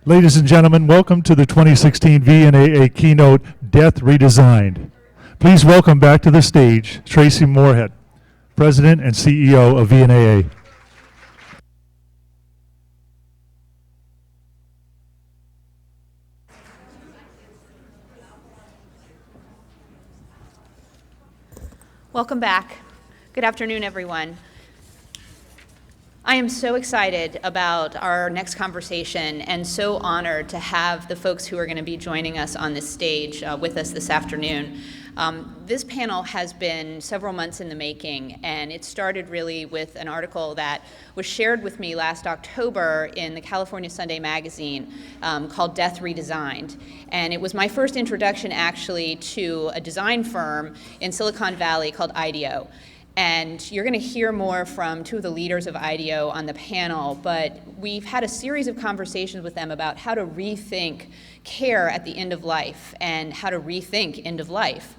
Ladies and gentlemen, welcome to the 2016 VNAA keynote, Death Redesigned. Please welcome back to the stage Tracy Moorhead, President and CEO of VNAA. Welcome back. Good afternoon, everyone. I am so excited about our next conversation and so honored to have the folks who are going to be joining us on this stage with us this afternoon. This panel has been several months in the making, and it started really with an article that was shared with me last October in the California Sunday magazine called Death Redesigned. And it was my first introduction actually to a design firm in Silicon Valley called IDEO. And you're going to hear more from two of the leaders of IDEO on the panel, but we've had a series of conversations with them about how to rethink care at the end of life and how to rethink end of life.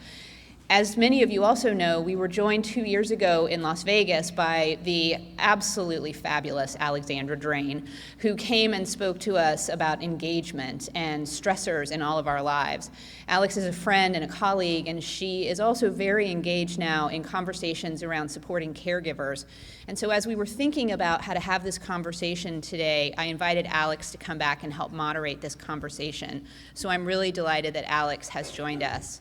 As many of you also know, we were joined 2 years ago in Las Vegas by the absolutely fabulous Alexandra Drane, who came and spoke to us about engagement and stressors in all of our lives. Alex is a friend and a colleague, and she is also very engaged now in conversations around supporting caregivers. And so as we were thinking about how to have this conversation today, I invited Alex to come back and help moderate this conversation. So I'm really delighted that Alex has joined us.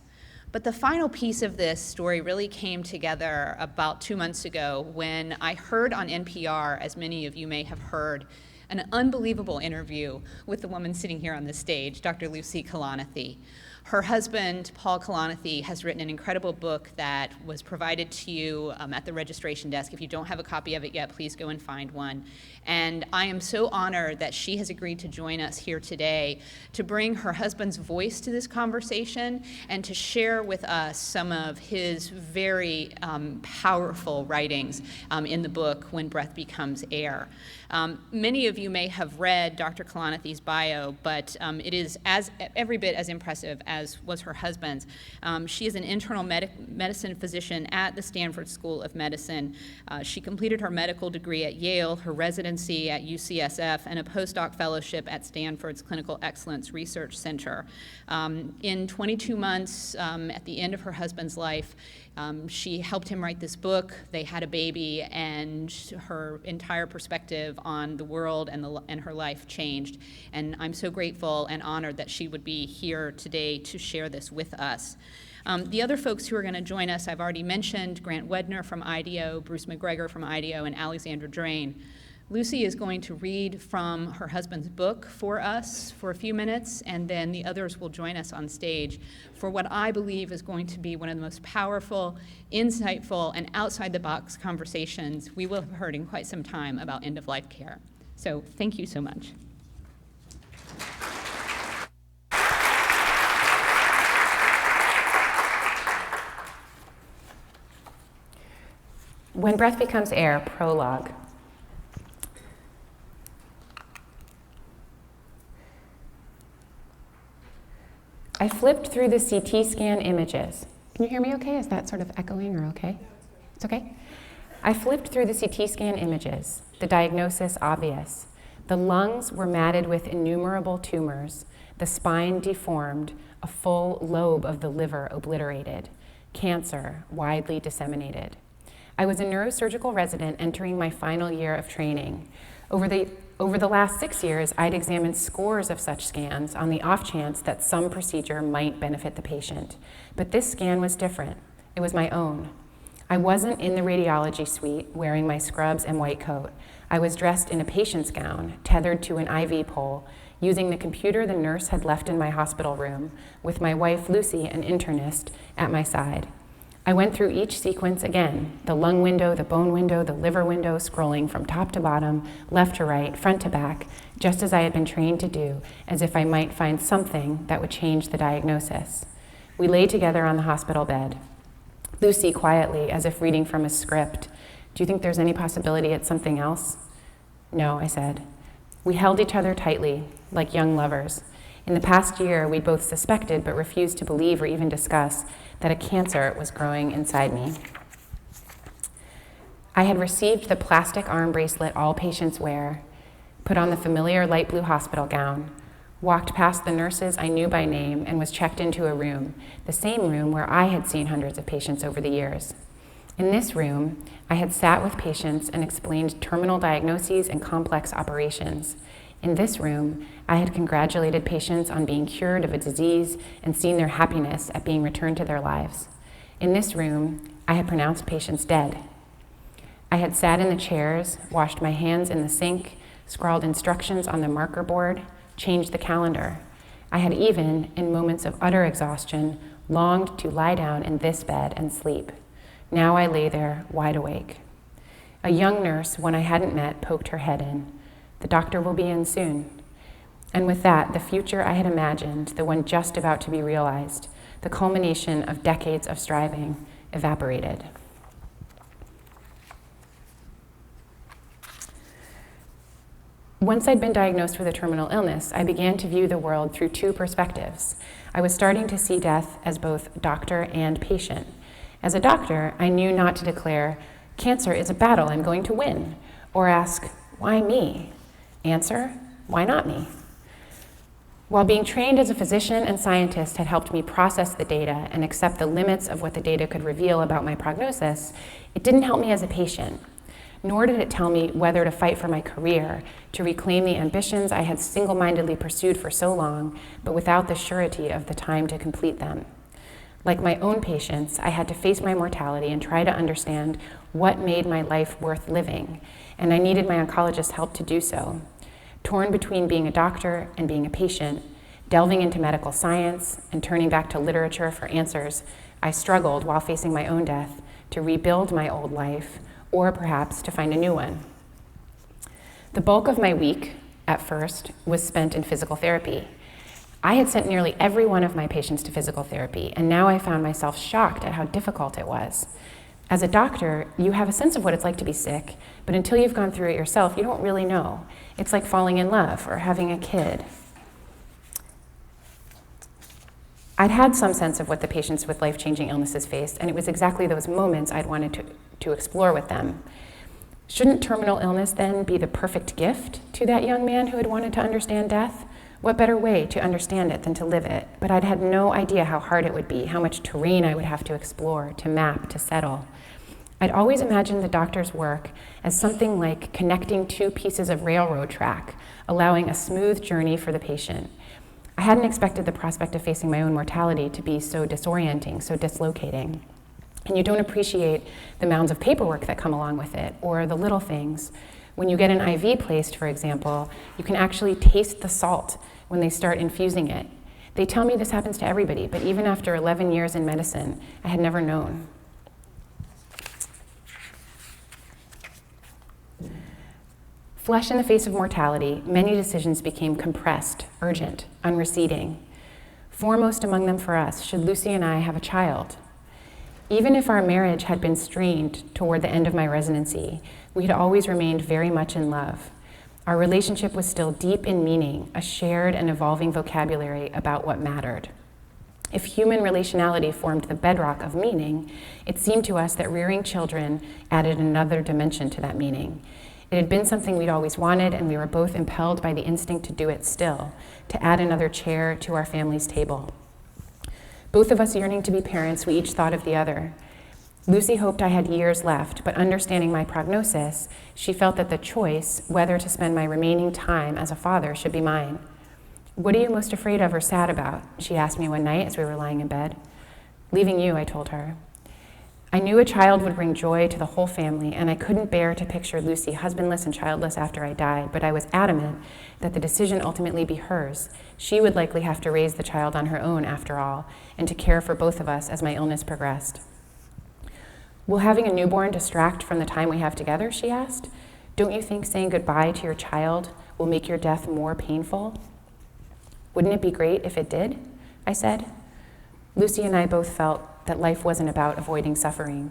But the final piece of this story really came together about 2 months ago when I heard on NPR, as many of you may have heard, an unbelievable interview with the woman sitting here on the stage, Dr. Lucy Kalanithi. Her husband, Paul Kalanithi, has written an incredible book that was provided to you at the registration desk. If you don't have a copy of it yet, please go and find one. And I am so honored that she has agreed to join us here today to bring her husband's voice to this conversation and to share with us some of his very powerful writings in the book, When Breath Becomes Air. Many of you may have read Dr. Kalanithi's bio, but it is every bit as impressive as was her husband's. She is an internal medicine physician at the Stanford School of Medicine. She completed her medical degree at Yale, her residency at UCSF, and a postdoc fellowship at Stanford's Clinical Excellence Research Center. In 22 months, at the end of her husband's life, she helped him write this book. They had a baby, and her entire perspective on the world and her life changed. And I'm so grateful and honored that she would be here today to share this with us. The other folks who are going to join us, I've already mentioned Grant Wedner from IDEO, Bruce MacGregor from IDEO, and Alexandra Drane. Lucy is going to read from her husband's book for us for a few minutes, and then the others will join us on stage for what I believe is going to be one of the most powerful, insightful, and outside-the-box conversations we will have heard in quite some time about end-of-life care. So thank you so much. When Breath Becomes Air, prologue. I flipped through the CT scan images. Can you hear me okay? Is that sort of echoing or okay? It's okay? I flipped through the CT scan images, the diagnosis obvious. The lungs were matted with innumerable tumors, the spine deformed, a full lobe of the liver obliterated, cancer widely disseminated. I was a neurosurgical resident entering my final year of training. Over the last 6 years, I'd examined scores of such scans on the off chance that some procedure might benefit the patient. But this scan was different. It was my own. I wasn't in the radiology suite wearing my scrubs and white coat. I was dressed in a patient's gown, tethered to an IV pole, using the computer the nurse had left in my hospital room, with my wife, Lucy, an internist, at my side. I went through each sequence again, the lung window, the bone window, the liver window, scrolling from top to bottom, left to right, front to back, just as I had been trained to do, as if I might find something that would change the diagnosis. We lay together on the hospital bed. Lucy quietly, as if reading from a script. Do you think there's any possibility it's something else? No, I said. We held each other tightly, like young lovers. In the past year, we'd both suspected but refused to believe or even discuss that a cancer was growing inside me. I had received the plastic arm bracelet all patients wear, put on the familiar light blue hospital gown, walked past the nurses I knew by name, and was checked into a room, the same room where I had seen hundreds of patients over the years. In this room, I had sat with patients and explained terminal diagnoses and complex operations. In this room, I had congratulated patients on being cured of a disease and seen their happiness at being returned to their lives. In this room, I had pronounced patients dead. I had sat in the chairs, washed my hands in the sink, scrawled instructions on the marker board, changed the calendar. I had even, in moments of utter exhaustion, longed to lie down in this bed and sleep. Now I lay there, wide awake. A young nurse, one I hadn't met, poked her head in. The doctor will be in soon. And with that, the future I had imagined, the one just about to be realized, the culmination of decades of striving, evaporated. Once I'd been diagnosed with a terminal illness, I began to view the world through two perspectives. I was starting to see death as both doctor and patient. As a doctor, I knew not to declare, "Cancer is a battle I'm going to win," or ask, "Why me?" Answer, "Why not me?" While being trained as a physician and scientist had helped me process the data and accept the limits of what the data could reveal about my prognosis, it didn't help me as a patient. Nor did it tell me whether to fight for my career, to reclaim the ambitions I had single-mindedly pursued for so long, but without the surety of the time to complete them. Like my own patients, I had to face my mortality and try to understand what made my life worth living, and I needed my oncologist's help to do so. Torn between being a doctor and being a patient, delving into medical science and turning back to literature for answers, I struggled while facing my own death to rebuild my old life, or perhaps to find a new one. The bulk of my week, at first, was spent in physical therapy. I had sent nearly every one of my patients to physical therapy, and now I found myself shocked at how difficult it was. As a doctor, you have a sense of what it's like to be sick, but until you've gone through it yourself, you don't really know. It's like falling in love or having a kid. I'd had some sense of what the patients with life-changing illnesses faced, and it was exactly those moments I'd wanted to explore with them. Shouldn't terminal illness then be the perfect gift to that young man who had wanted to understand death? What better way to understand it than to live it? But I'd had no idea how hard it would be, how much terrain I would have to explore, to map, to settle. I'd always imagined the doctor's work as something like connecting two pieces of railroad track, allowing a smooth journey for the patient. I hadn't expected the prospect of facing my own mortality to be so disorienting, so dislocating. And you don't appreciate the mounds of paperwork that come along with it, or the little things. When you get an IV placed, for example, you can actually taste the salt when they start infusing it. They tell me this happens to everybody, but even after 11 years in medicine, I had never known. Flush in the face of mortality, many decisions became compressed, urgent, unreceding. Foremost among them for us, should Lucy and I have a child? Even if our marriage had been strained toward the end of my residency, we had always remained very much in love. Our relationship was still deep in meaning, a shared and evolving vocabulary about what mattered. If human relationality formed the bedrock of meaning, it seemed to us that rearing children added another dimension to that meaning. It had been something we'd always wanted, and we were both impelled by the instinct to do it still, to add another chair to our family's table. Both of us yearning to be parents, we each thought of the other. Lucy hoped I had years left, but understanding my prognosis, she felt that the choice, whether to spend my remaining time as a father, should be mine. "What are you most afraid of or sad about?" she asked me one night as we were lying in bed. "Leaving you," I told her. I knew a child would bring joy to the whole family, and I couldn't bear to picture Lucy husbandless and childless after I died, but I was adamant that the decision ultimately be hers. She would likely have to raise the child on her own after all, and to care for both of us as my illness progressed. "Will having a newborn distract from the time we have together?" she asked. "Don't you think saying goodbye to your child will make your death more painful?" "Wouldn't it be great if it did?" I said. Lucy and I both felt that life wasn't about avoiding suffering.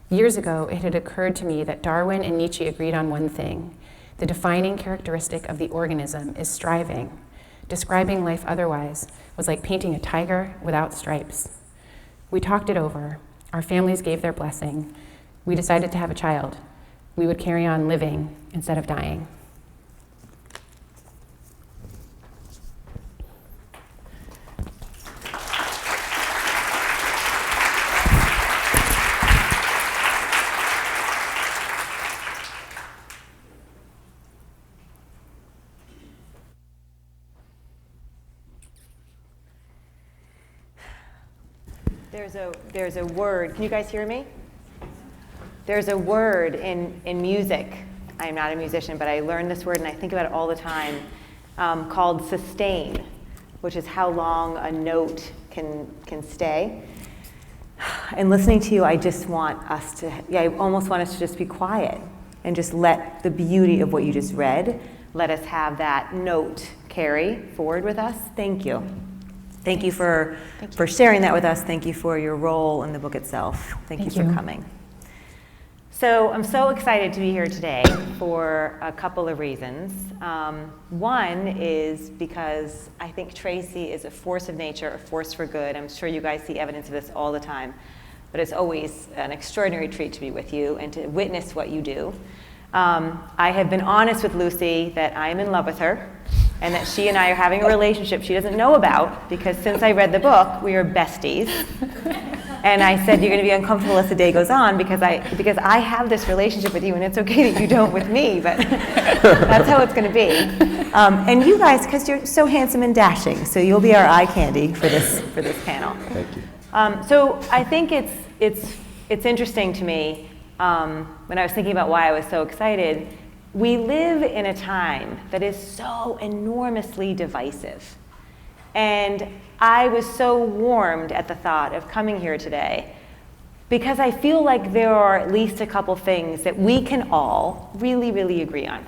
Years ago, it had occurred to me that Darwin and Nietzsche agreed on one thing. The defining characteristic of the organism is striving. Describing life otherwise was like painting a tiger without stripes. We talked it over. Our families gave their blessing. We decided to have a child. We would carry on living instead of dying. There's a word. Can you guys hear me? There's a word in music. I'm not a musician, but I learned this word and I think about it all the time, called sustain, which is how long a note can stay. And listening to you, I just want us to, I almost want us to just be quiet and just let the beauty of what you just read, let us have that note carry forward with us. Thank you. Thank you for sharing that with us. Thank you for your role in the book itself. Thank you for coming. So I'm so excited to be here today for a couple of reasons. One is because I think Tracy is a force of nature, a force for good. I'm sure you guys see evidence of this all the time, but it's always an extraordinary treat to be with you and to witness what you do. I have been honest with Lucy that I am in love with her and that she and I are having a relationship she doesn't know about, because since I read the book, we are besties. And I said, you're going to be uncomfortable as the day goes on because I have this relationship with you, and it's okay that you don't with me, but that's how it's going to be. And you guys, because you're so handsome and dashing, so you'll be our eye candy for this panel. Thank you. So I think it's interesting to me, when I was thinking about why I was so excited, we live in a time that is so enormously divisive. And I was so warmed at the thought of coming here today because I feel like there are at least a couple things that we can all really, really agree on.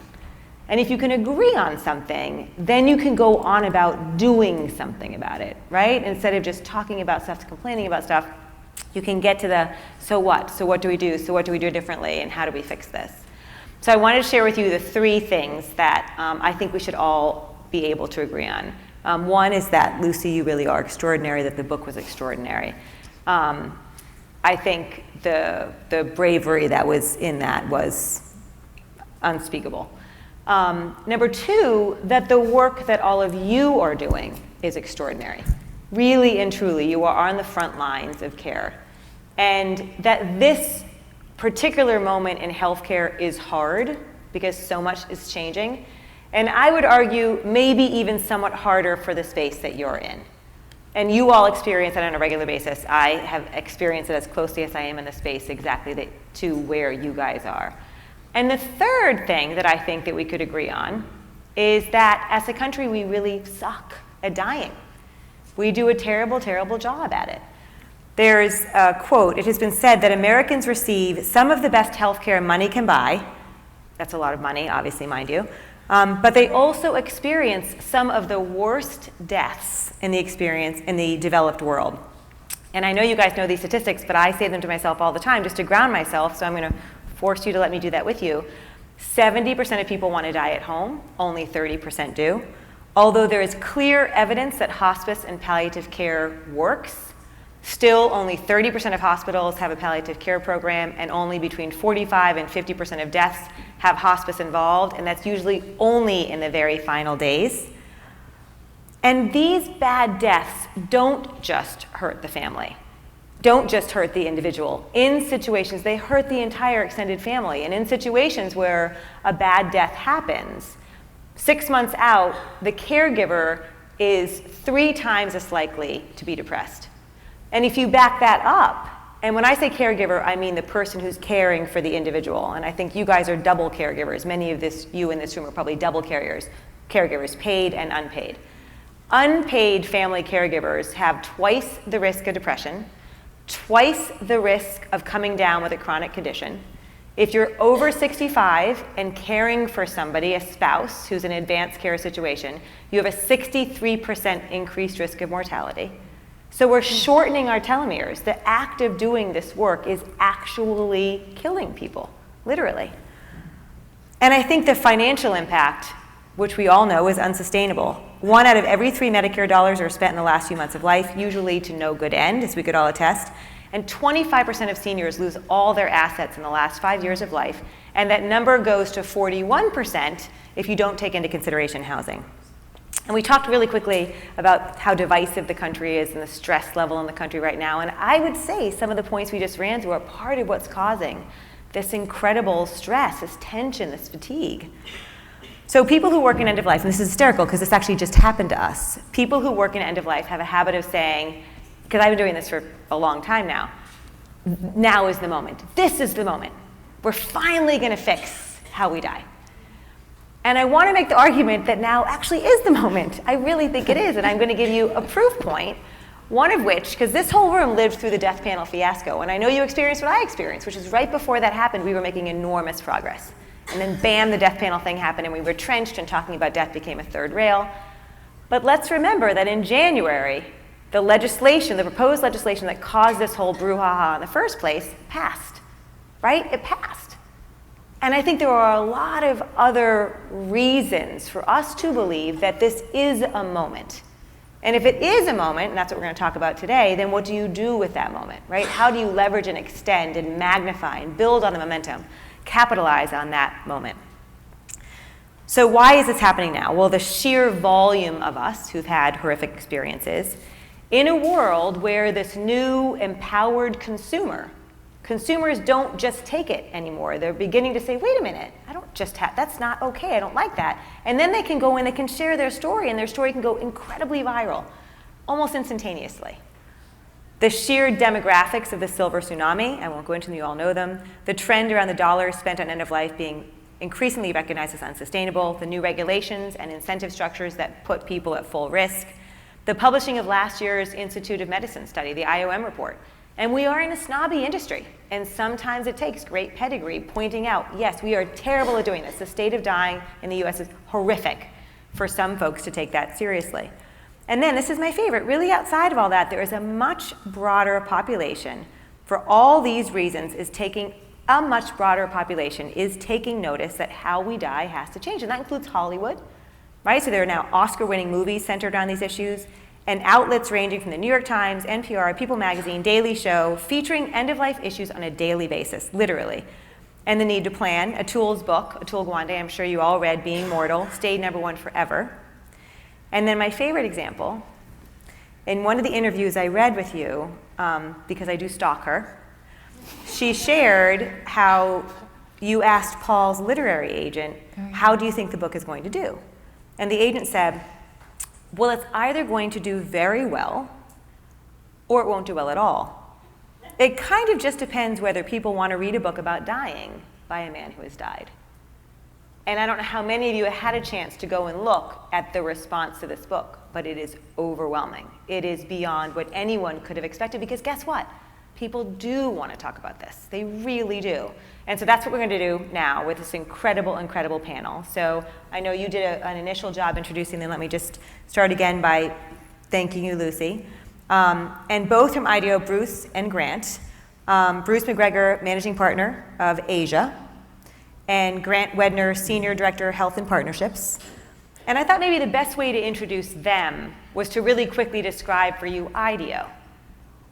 And if you can agree on something, then you can go on about doing something about it, right? Instead of just talking about stuff, complaining about stuff, you can get to the so what? So what do we do? So what do we do differently? And how do we fix this? So I wanted to share with you the three things that I think we should all be able to agree on. One is that, Lucy, you really are extraordinary, that the book was extraordinary. I think the bravery that was in that was unspeakable. Number two, that the work that all of you are doing is extraordinary. Really and truly, you are on the front lines of care. And that this particular moment in healthcare is hard because so much is changing. And I would argue maybe even somewhat harder for the space that you're in. And you all experience that on a regular basis. I have experienced it as closely as I am in the space exactly to where you guys are. And the third thing that I think that we could agree on is that as a country, we really suck at dying. We do a terrible, terrible job at it. There's a quote, it has been said that Americans receive some of the best healthcare money can buy. That's a lot of money, obviously, mind you. But they also experience some of the worst deaths in the developed world. And I know you guys know these statistics, but I say them to myself all the time just to ground myself, so I'm going to force you to let me do that with you. 70% of people want to die at home, only 30% do. Although there is clear evidence that hospice and palliative care works, still only 30% of hospitals have a palliative care program, and only between 45 and 50% of deaths have hospice involved, and that's usually only in the very final days. And these bad deaths don't just hurt the family, don't just hurt the individual. In situations, they hurt the entire extended family. And in situations where a bad death happens, 6 months out, the caregiver is 3 times as likely to be depressed. And if you back that up, and when I say caregiver, I mean the person who's caring for the individual. And I think you guys are double caregivers. Many of you in this room are probably double caregivers, paid and unpaid. Unpaid family caregivers have twice the risk of depression, twice the risk of coming down with a chronic condition. If you're over 65 and caring for somebody, a spouse who's in an advanced care situation, you have a 63% increased risk of mortality. So we're shortening our telomeres. The act of doing this work is actually killing people, literally. And I think the financial impact, which we all know is unsustainable. 1 out of every 3 Medicare dollars are spent in the last few months of life, usually to no good end, as we could all attest. And 25% of seniors lose all their assets in the last 5 years of life. And that number goes to 41% if you don't take into consideration housing. And we talked really quickly about how divisive the country is and the stress level in the country right now. And I would say some of the points we just ran through are part of what's causing this incredible stress, this tension, this fatigue. So people who work in end of life, and this is hysterical because this actually just happened to us, people who work in end of life have a habit of saying, because I've been doing this for a long time now. Now is the moment. This is the moment. We're finally going to fix how we die. And I want to make the argument that now actually is the moment. I really think it is, and I'm going to give you a proof point, one of which, because this whole room lived through the death panel fiasco, and I know you experienced what I experienced, which is right before that happened, we were making enormous progress. And then bam, the death panel thing happened, and we were retrenched, and talking about death became a third rail. But let's remember that in January, the legislation, the proposed legislation that caused this whole brouhaha in the first place, passed, right? It passed. And I think there are a lot of other reasons for us to believe that this is a moment. And if it is a moment, and that's what we're going to talk about today, then what do you do with that moment, right? How do you leverage and extend and magnify and build on the momentum, capitalize on that moment? So why is this happening now? Well, the sheer volume of us who've had horrific experiences in a world where this new empowered consumers don't just take it anymore. They're beginning to say, wait a minute, I don't just have, that's not okay, I don't like that. And then they can go and they can share their story, and their story can go incredibly viral, almost instantaneously. The sheer demographics of the silver tsunami, I won't go into them, you all know them. The trend around the dollars spent on end of life being increasingly recognized as unsustainable, the new regulations and incentive structures that put people at full risk, the publishing of last year's Institute of Medicine study, the IOM report. And we are in a snobby industry, and sometimes it takes great pedigree pointing out, yes, we are terrible at doing this. The state of dying in the US is horrific for some folks to take that seriously. And then, this is my favorite, really outside of all that, there is a much broader population, for all these reasons, a much broader population is taking notice that how we die has to change, and that includes Hollywood, right? So there are now Oscar-winning movies centered around these issues, and outlets ranging from the New York Times, NPR, People Magazine, Daily Show, featuring end-of-life issues on a daily basis, literally. And The Need to Plan, Atul's book, Atul Gawande, I'm sure you all read, Being Mortal, stayed #1 forever. And then my favorite example, in one of the interviews I read with you, because I do stalk her, she shared how you asked Paul's literary agent, how do you think the book is going to do? And the agent said, well, it's either going to do very well or it won't do well at all. It kind of just depends whether people want to read a book about dying by a man who has died. And I don't know how many of you had a chance to go and look at the response to this book, but it is overwhelming. It is beyond what anyone could have expected, because guess what? People do want to talk about this. They really do. And so that's what we're going to do now with this incredible, incredible panel. So I know you did an initial job introducing them. Let me just start again by thanking you, Lucy. And both from IDEO, Bruce and Grant. Bruce MacGregor, Managing Partner of Asia, and Grant Wedner, Senior Director, Health and Partnerships. And I thought maybe the best way to introduce them was to really quickly describe for you IDEO.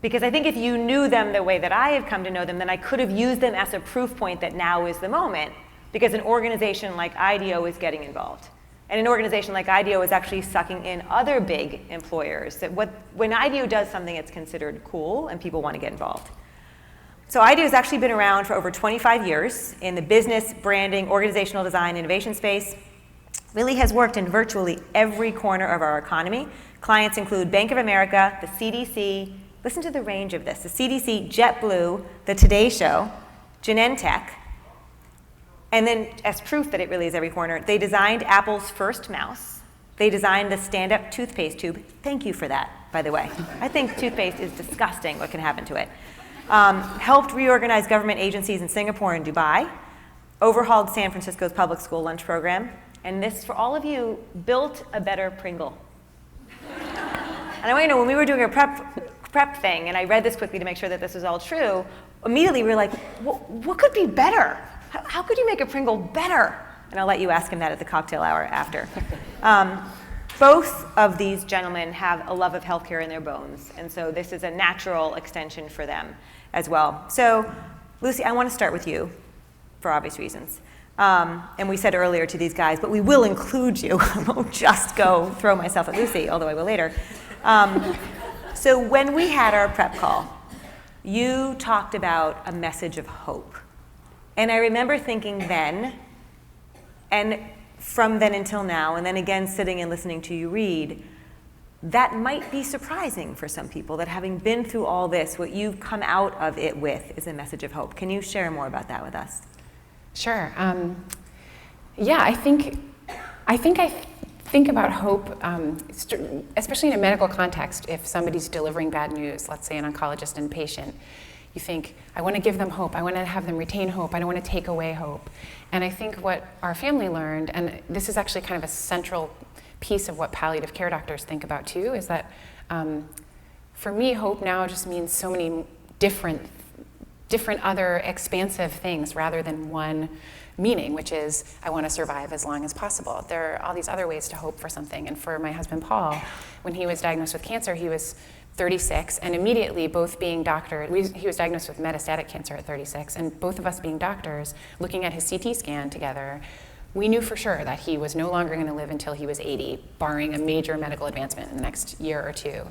Because I think if you knew them the way that I have come to know them, then I could have used them as a proof point that now is the moment, because an organization like IDEO is getting involved. And an organization like IDEO is actually sucking in other big employers. That when IDEO does something, it's considered cool and people want to get involved. So IDEO has actually been around for over 25 years in the business, branding, organizational design, innovation space. Really has worked in virtually every corner of our economy. Clients include Bank of America, the CDC, listen to the range of this, the CDC, JetBlue, the Today Show, Genentech, and then as proof that it really is every corner, they designed Apple's first mouse. They designed the stand-up toothpaste tube. Thank you for that, by the way. I think toothpaste is disgusting what can happen to it. Helped reorganize government agencies in Singapore and Dubai, overhauled San Francisco's public school lunch program, and this, for all of you, built a better Pringle. And I want you to know, when we were doing a prep thing, and I read this quickly to make sure that this was all true, immediately we were like, what could be better? How could you make a Pringle better? And I'll let you ask him that at the cocktail hour after. Both of these gentlemen have a love of healthcare in their bones, and so this is a natural extension for them as well. So, Lucy, I want to start with you for obvious reasons. And we said earlier to these guys, but we will include you. I won't just go throw myself at Lucy, although I will later. So when we had our prep call, you talked about a message of hope. And I remember thinking then, and from then until now, and then again sitting and listening to you read, that might be surprising for some people, that having been through all this, what you've come out of it with is a message of hope. Can you share more about that with us? Sure. Yeah, I think I think about hope, especially in a medical context. If somebody's delivering bad news, let's say an oncologist and patient, you think, I want to give them hope. I want to have them retain hope. I don't want to take away hope. And I think what our family learned, and this is actually kind of a central piece of what palliative care doctors think about too, is that for me, hope now just means so many different other expansive things rather than one meaning, which is I want to survive as long as possible. There are all these other ways to hope for something. And for my husband, Paul, when he was diagnosed with cancer, he was 36, and immediately both being doctors, he was diagnosed with metastatic cancer at 36, and both of us being doctors, looking at his CT scan together, we knew for sure that he was no longer going to live until he was 80, barring a major medical advancement in the next year or two.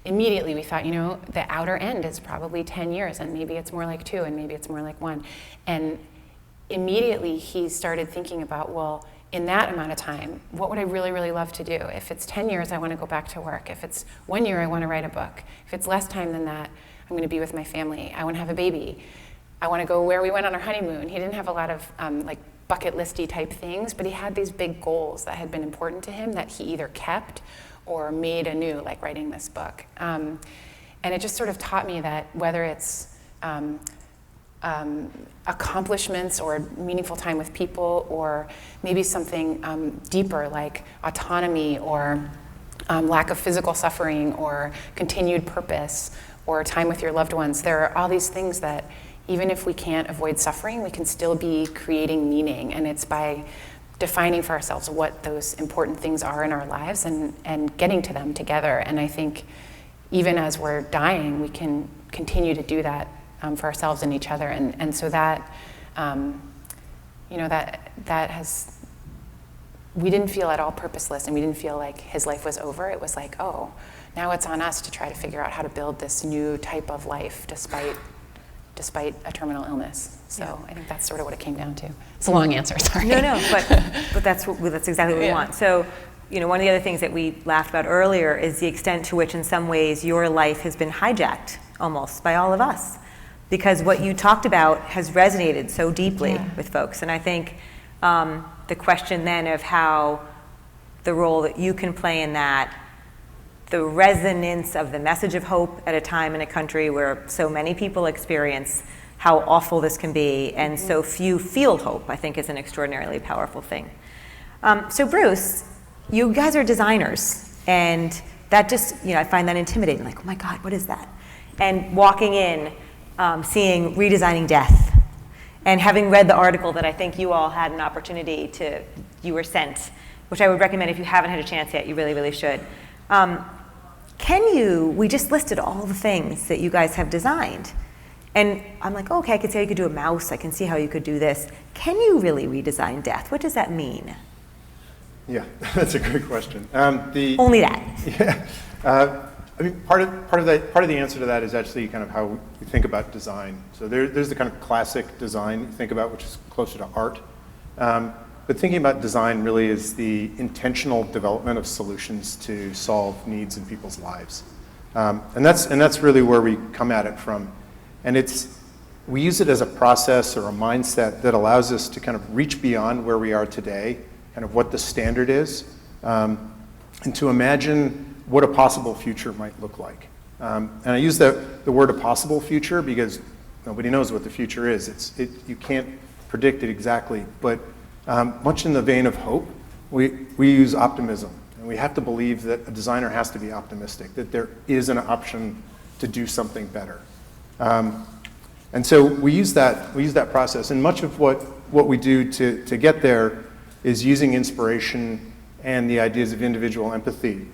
Immediately we thought, the outer end is probably 10 years, and maybe it's more like 2, and maybe it's more like 1. And immediately he started thinking about, well, in that amount of time, what would I really, really love to do? If it's 10 years, I want to go back to work. If it's 1 year, I want to write a book. If it's less time than that, I'm going to be with my family. I want to have a baby. I want to go where we went on our honeymoon. He didn't have a lot of bucket listy type things, but he had these big goals that had been important to him that he either kept or made anew, like writing this book. And it just sort of taught me that whether it's accomplishments or meaningful time with people, or maybe something deeper like autonomy or lack of physical suffering or continued purpose or time with your loved ones, there are all these things that even if we can't avoid suffering, we can still be creating meaning. And it's by defining for ourselves what those important things are in our lives and getting to them together. And I think even as we're dying, we can continue to do that for ourselves and each other. And so that, that has, we didn't feel at all purposeless, and we didn't feel like his life was over. It was like, oh, now it's on us to try to figure out how to build this new type of life despite a terminal illness. So yeah. I think that's sort of what it came down to. It's a long answer, sorry. No, but that's exactly what we want. So, one of the other things that we laughed about earlier is the extent to which in some ways your life has been hijacked almost by all of us. Because what you talked about has resonated so deeply with folks. And I think the question then of how the role that you can play in that, the resonance of the message of hope at a time in a country where so many people experience how awful this can be and so few feel hope, I think is an extraordinarily powerful thing. So Bruce, you guys are designers, and that just, I find that intimidating. Like, oh my God, what is that? And walking in, seeing Redesigning Death, and having read the article that I think you all had an opportunity you were sent, which I would recommend if you haven't had a chance yet, you really, really should. We just listed all the things that you guys have designed. And I'm like, okay, I can see how you could do a mouse. I can see how you could do this. Can you really redesign death? What does that mean? Yeah, that's a great question. Only that. Yeah. Part of the answer to that is actually kind of how we think about design. So there's the kind of classic design you think about, which is closer to art. But thinking about design really is the intentional development of solutions to solve needs in people's lives. And that's really where we come at it from. And we use it as a process or a mindset that allows us to kind of reach beyond where we are today, kind of what the standard is, and to imagine what a possible future might look like. And I use the word a possible future because nobody knows what the future is. You can't predict it exactly, but much in the vein of hope, we use optimism. And we have to believe that a designer has to be optimistic, that there is an option to do something better. And so we use that process. And much of what we do to get there is using inspiration and the ideas of individual empathy.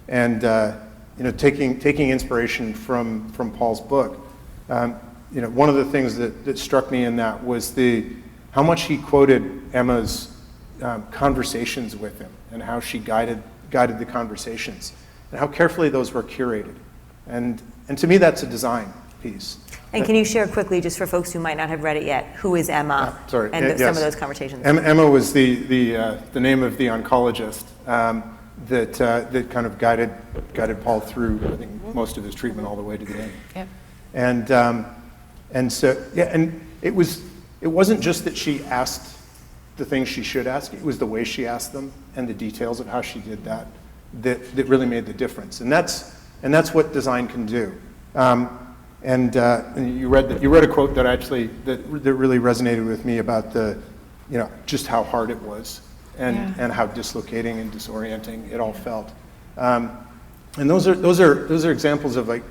Taking inspiration from Paul's book. One of the things that struck me in that was how much he quoted Emma's conversations with him and how she guided the conversations and how carefully those were curated. And to me, that's a design piece. And can you share quickly, just for folks who might not have read it yet, who is Emma some of those conversations? Emma was the name of the oncologist. that kind of guided Paul through, I think, most of his treatment all the way to the end. Yep. And so, yeah, and it wasn't just that she asked the things she should ask, it was the way she asked them and the details of how she did that really made the difference. And that's what design can do. And you read a quote that that really resonated with me about just how hard it was and how dislocating and disorienting it all felt. And those are examples of, like,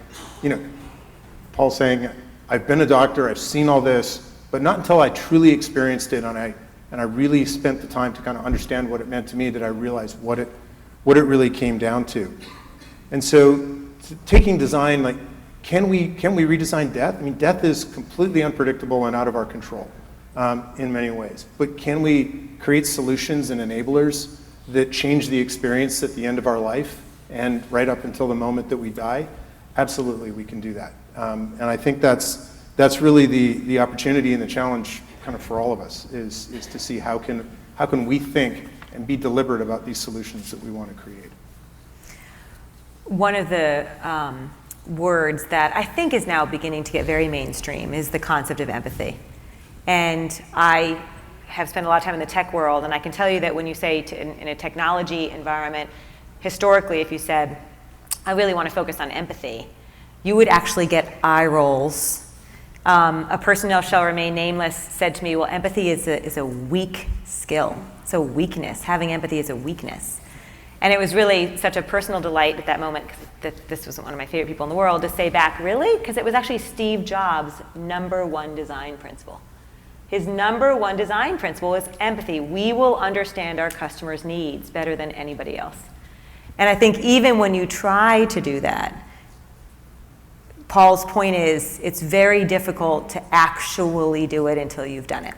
Paul saying, I've been a doctor, I've seen all this, but not until I truly experienced it and I really spent the time to kind of understand what it meant to me that I realized what it really came down to. And so taking design, like, can we redesign death? I mean, death is completely unpredictable and out of our control in many ways. But can we create solutions and enablers that change the experience at the end of our life and right up until the moment that we die? Absolutely, we can do that. And I think that's really the opportunity and the challenge kind of for all of us is to see how can we think and be deliberate about these solutions that we want to create. One of the words that I think is now beginning to get very mainstream is the concept of empathy. And I have spent a lot of time in the tech world, and I can tell you that when you say in a technology environment, historically, if you said, I really want to focus on empathy, you would actually get eye rolls. A personnel shall remain nameless said to me, well, empathy is a weak skill. It's a weakness. Having empathy is a weakness. And it was really such a personal delight at that moment, that this was one of my favorite people in the world, to say back, really? Because it was actually Steve Jobs' #1 design principle. His #1 design principle was empathy. We will understand our customers' needs better than anybody else. And I think even when you try to do that, Paul's point is it's very difficult to actually do it until you've done it,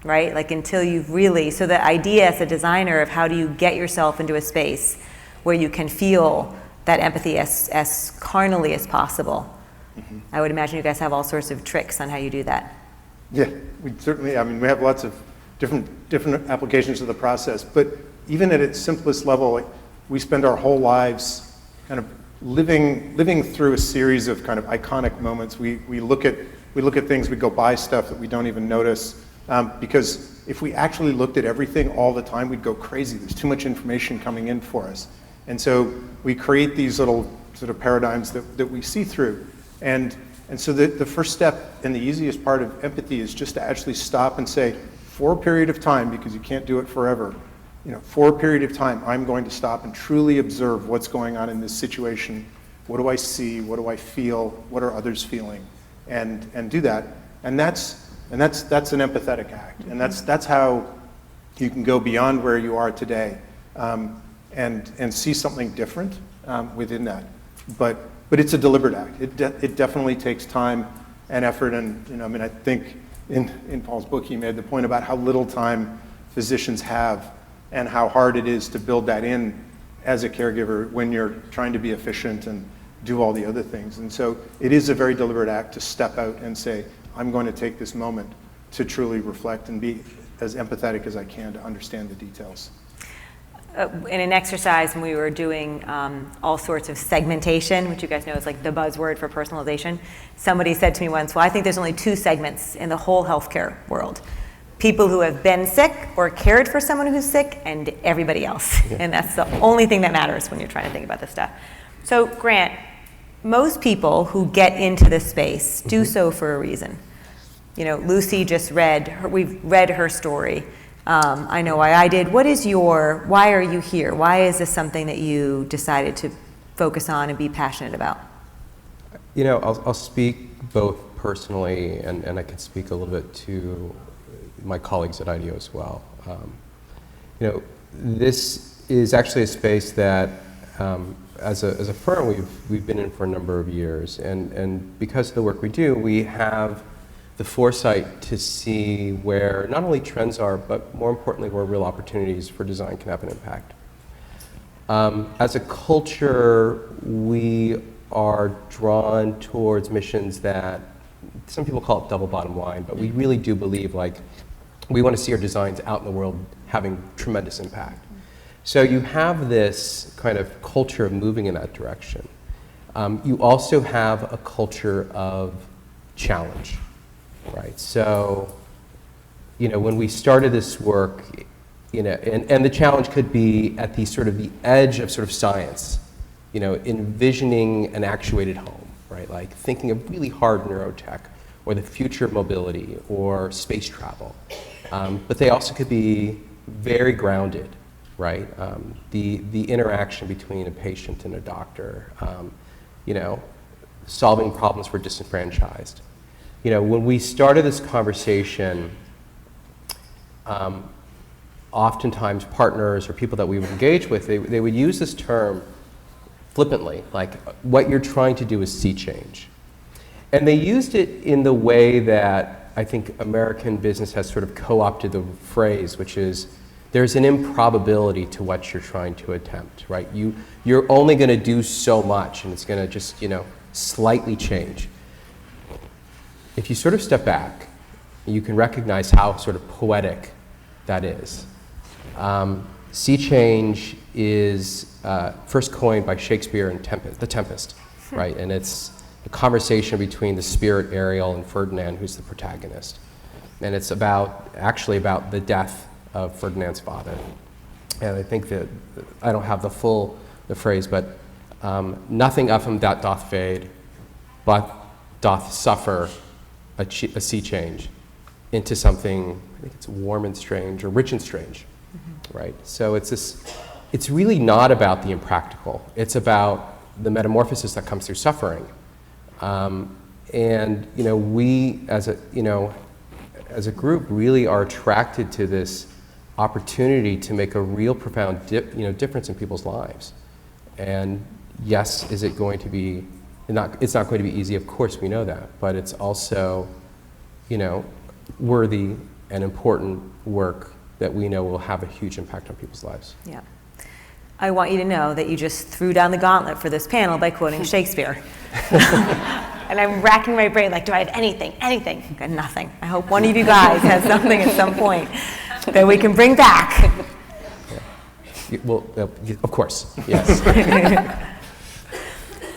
right? Like until you've really, so the idea as a designer of how do you get yourself into a space where you can feel that empathy as carnally as possible. Mm-hmm. I would imagine you guys have all sorts of tricks on how you do that. Yeah, we certainly, I mean, we have lots of different applications of the process, but even at its simplest level, like, we spend our whole lives kind of living through a series of kind of iconic moments. We look at things, we go buy stuff that we don't even notice, because if we actually looked at everything all the time, we'd go crazy. There's too much information coming in for us. And so we create these little sort of paradigms that we see through. And so the first step and the easiest part of empathy is just to actually stop and say, for a period of time, because you can't do it forever, for a period of time, I'm going to stop and truly observe what's going on in this situation. What do I see? What do I feel? What are others feeling? And do that. And that's an empathetic act. And that's how you can go beyond where you are today and see something different within that. But it's a deliberate act. It definitely takes time and effort. And I mean, I think in Paul's book, he made the point about how little time physicians have and how hard it is to build that in as a caregiver when you're trying to be efficient and do all the other things. And so it is a very deliberate act to step out and say, I'm going to take this moment to truly reflect and be as empathetic as I can to understand the details. In an exercise when we were doing all sorts of segmentation, which you guys know is like the buzzword for personalization, somebody said to me once, well, I think there's only 2 segments in the whole healthcare world. People who have been sick or cared for someone who's sick and everybody else. Yeah. And that's the only thing that matters when you're trying to think about this stuff. So Grant, most people who get into this space do so for a reason. Lucy just we've read her story. I know why I did. Why are you here? Why is this something that you decided to focus on and be passionate about? I'll speak both personally and I can speak a little bit to my colleagues at IDEO as well. This is actually a space that as a firm we've been in for a number of years, and because of the work we do, we have the foresight to see where not only trends are, but more importantly, where real opportunities for design can have an impact. As a culture, we are drawn towards missions that some people call it double bottom line, but we really do believe we want to see our designs out in the world having tremendous impact. So you have this kind of culture of moving in that direction. You also have a culture of challenge, right? So, when we started this work, and the challenge could be at the sort of the edge of sort of science, envisioning an actuated home, right? Like thinking of really hard neurotech, or the future of mobility, or space travel. But they also could be very grounded, right? The interaction between a patient and a doctor, solving problems for disenfranchised. When we started this conversation, oftentimes partners or people that we would engage with, they would use this term flippantly, like what you're trying to do is sea change. And they used it in the way that I think American business has sort of co-opted the phrase, which is there's an improbability to what you're trying to attempt, right? You're only going to do so much, and it's going to just, slightly change. If you sort of step back, you can recognize how sort of poetic that is. Sea change is first coined by Shakespeare in The Tempest, right? And it's a conversation between the spirit Ariel and Ferdinand, who's the protagonist. And it's actually about the death of Ferdinand's father. And I think that, I don't have the phrase, but nothing of him that doth fade, but doth suffer a sea change into something, I think it's warm and strange, or rich and strange, right? So it's really not about the impractical. It's about the metamorphosis that comes through suffering. And we as a group really are attracted to this opportunity to make a real profound difference in people's lives. And yes, is it going to be it's not going to be easy, of course we know that, but it's also worthy and important work that we know will have a huge impact on people's lives. Yeah. I want you to know that you just threw down the gauntlet for this panel by quoting Shakespeare. And I'm racking my brain, like, do I have anything? I've got nothing. I hope one of you guys has something at some point that we can bring back. Yeah. Well, of course, yes.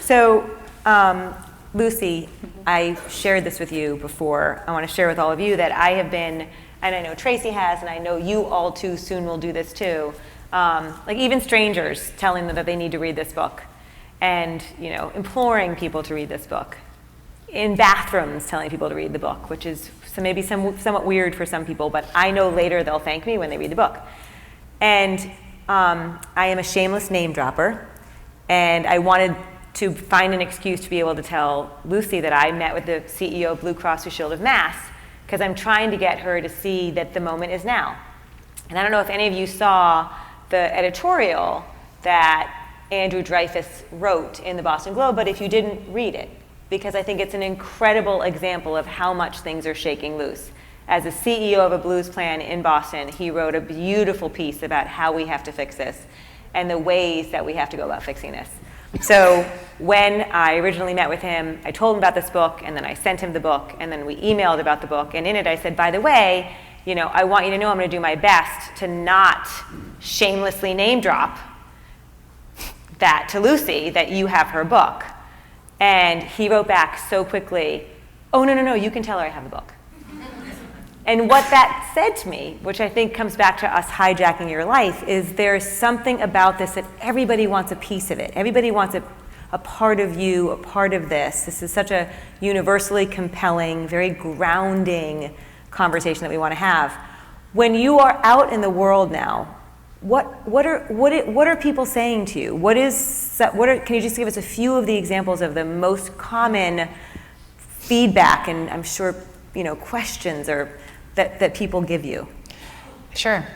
So, Lucy, I shared this with you before. I want to share with all of you that I have been, and I know Tracy has, and I know you all too soon will do this too, like even strangers telling them that they need to read this book, and imploring people to read this book. In bathrooms telling people to read the book, which is maybe somewhat weird for some people, but I know later they'll thank me when they read the book. And I am a shameless name dropper, and I wanted to find an excuse to be able to tell Lucy that I met with the CEO of Blue Cross Blue Shield of Mass, because I'm trying to get her to see that the moment is now. And I don't know if any of you saw the editorial that Andrew Dreyfus wrote in the Boston Globe, but if you didn't, read it, because I think it's an incredible example of how much things are shaking loose. As a CEO of a blues plan in Boston, he wrote a beautiful piece about how we have to fix this and the ways that we have to go about fixing this. So when I originally met with him, I told him about this book, and then I sent him the book, and then we emailed about the book, and in it I said, by the way, I want you to know I'm going to do my best to not shamelessly name drop that to Lucy, that you have her book. And he wrote back so quickly, oh, no, you can tell her I have the book. And what that said to me, which I think comes back to us hijacking your life, is there's something about this that everybody wants a piece of it. Everybody wants a part of you, a part of this. This is such a universally compelling, very grounding conversation that we want to have. When you are out in the world now, what are people saying to you? Can you just give us a few of the examples of the most common feedback and I'm sure questions or that people give you? Sure.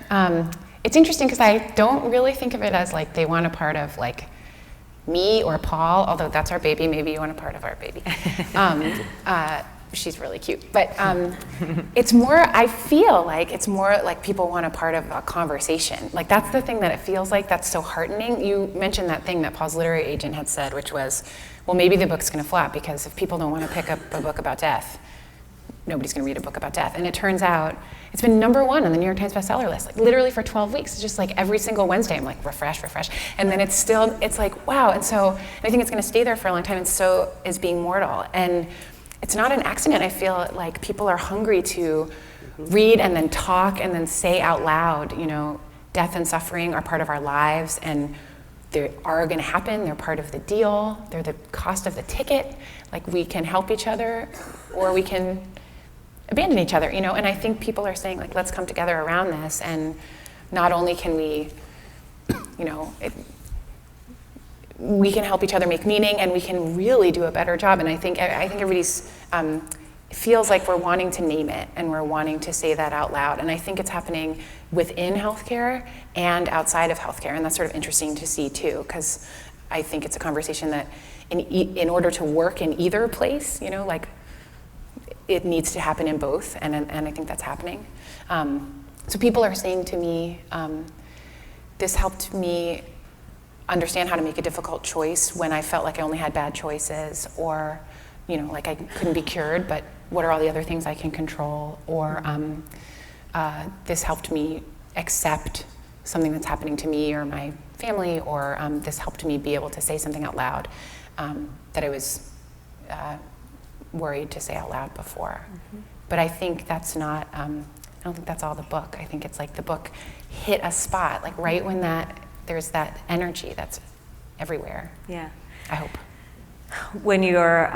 It's interesting because I don't really think of it as like they want a part of like me or Paul, although that's our baby. Maybe you want a part of our baby. She's really cute. But it's more, I feel like it's more like people want a part of a conversation. Like that's the thing that it feels like that's so heartening. You mentioned that thing that Paul's literary agent had said, which was, well, maybe the book's going to flop because if people don't want to pick up a book about death, nobody's going to read a book about death. And it turns out it's been #1 on the New York Times bestseller list, like literally for 12 weeks. It's just like every single Wednesday I'm like, refresh. And then it's like, wow. And I think it's gonna stay there for a long time, and so is Being Mortal. And it's not an accident. I feel like people are hungry to read and then talk and then say out loud, death and suffering are part of our lives, and they are gonna happen, they're part of the deal, they're the cost of the ticket. Like, we can help each other, or we can abandon each other, and I think people are saying, like, let's come together around this, and not only can we, we can help each other make meaning, and we can really do a better job. And I think everybody's feels like we're wanting to name it, and we're wanting to say that out loud. And I think it's happening within healthcare and outside of healthcare, and that's sort of interesting to see too, because I think it's a conversation that in order to work in either place, like, it needs to happen in both, and I think that's happening. So people are saying to me, this helped me understand how to make a difficult choice when I felt like I only had bad choices, or like I couldn't be cured, but what are all the other things I can control? Or this helped me accept something that's happening to me or my family, or this helped me be able to say something out loud that I was worried to say out loud before. But I think that's not, I don't think that's all the book. I think it's like the book hit a spot, like right when there's that energy that's everywhere. Yeah. I hope. When you're,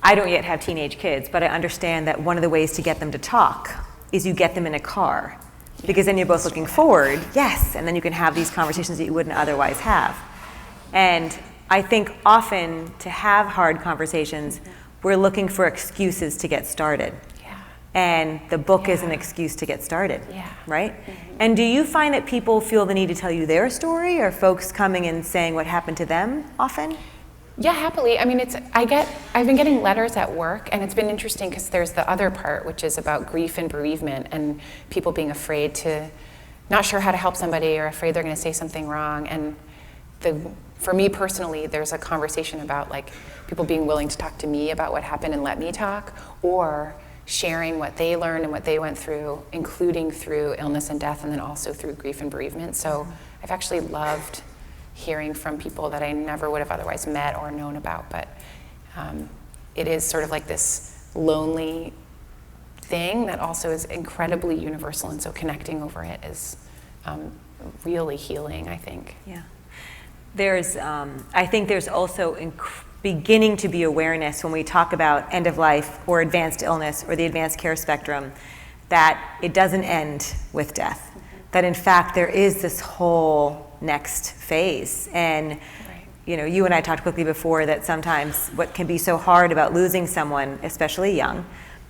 I don't yet have teenage kids, but I understand that one of the ways to get them to talk is you get them in a car, because then you're both looking forward, yes, and then you can have these conversations that you wouldn't otherwise have. And I think often to have hard conversations, we're looking for excuses to get started. Yeah. And the book is an excuse to get started, Yeah. right? And do you find that people feel the need to tell you their story, or folks coming and saying what happened to them often? Yeah, happily. I mean, I've been getting letters at work, and it's been interesting because there's the other part, which is about grief and bereavement, and people being afraid to, not sure how to help somebody, or afraid they're going to say something wrong. And for me personally, there's a conversation about, like, people being willing to talk to me about what happened and let me talk, or sharing what they learned and what they went through, including through illness and death, and then also through grief and bereavement. So I've actually loved hearing from people that I never would have otherwise met or known about. But it is sort of like this lonely thing that also is incredibly universal, and so connecting over it is really healing, I think. Yeah. I think there's also beginning to be awareness when we talk about end of life or advanced illness or the advanced care spectrum, that it doesn't end with death. That in fact there is this whole next phase. And you and I talked quickly before that sometimes what can be so hard about losing someone, especially young,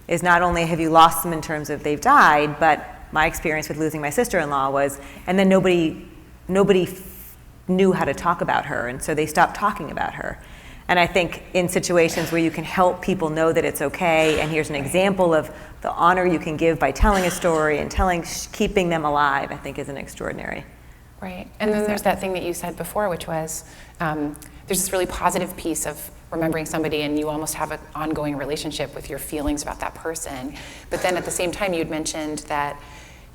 is not only have you lost them in terms of they've died, but my experience with losing my sister-in-law was, and then nobody knew how to talk about her, and so they stopped talking about her. And I think in situations where you can help people know that it's okay, and here's an example of the honor you can give by telling a story and keeping them alive, I think is an extraordinary. Right, and then there's that thing that you said before, which was there's this really positive piece of remembering somebody, and you almost have an ongoing relationship with your feelings about that person. But then at the same time, you'd mentioned that,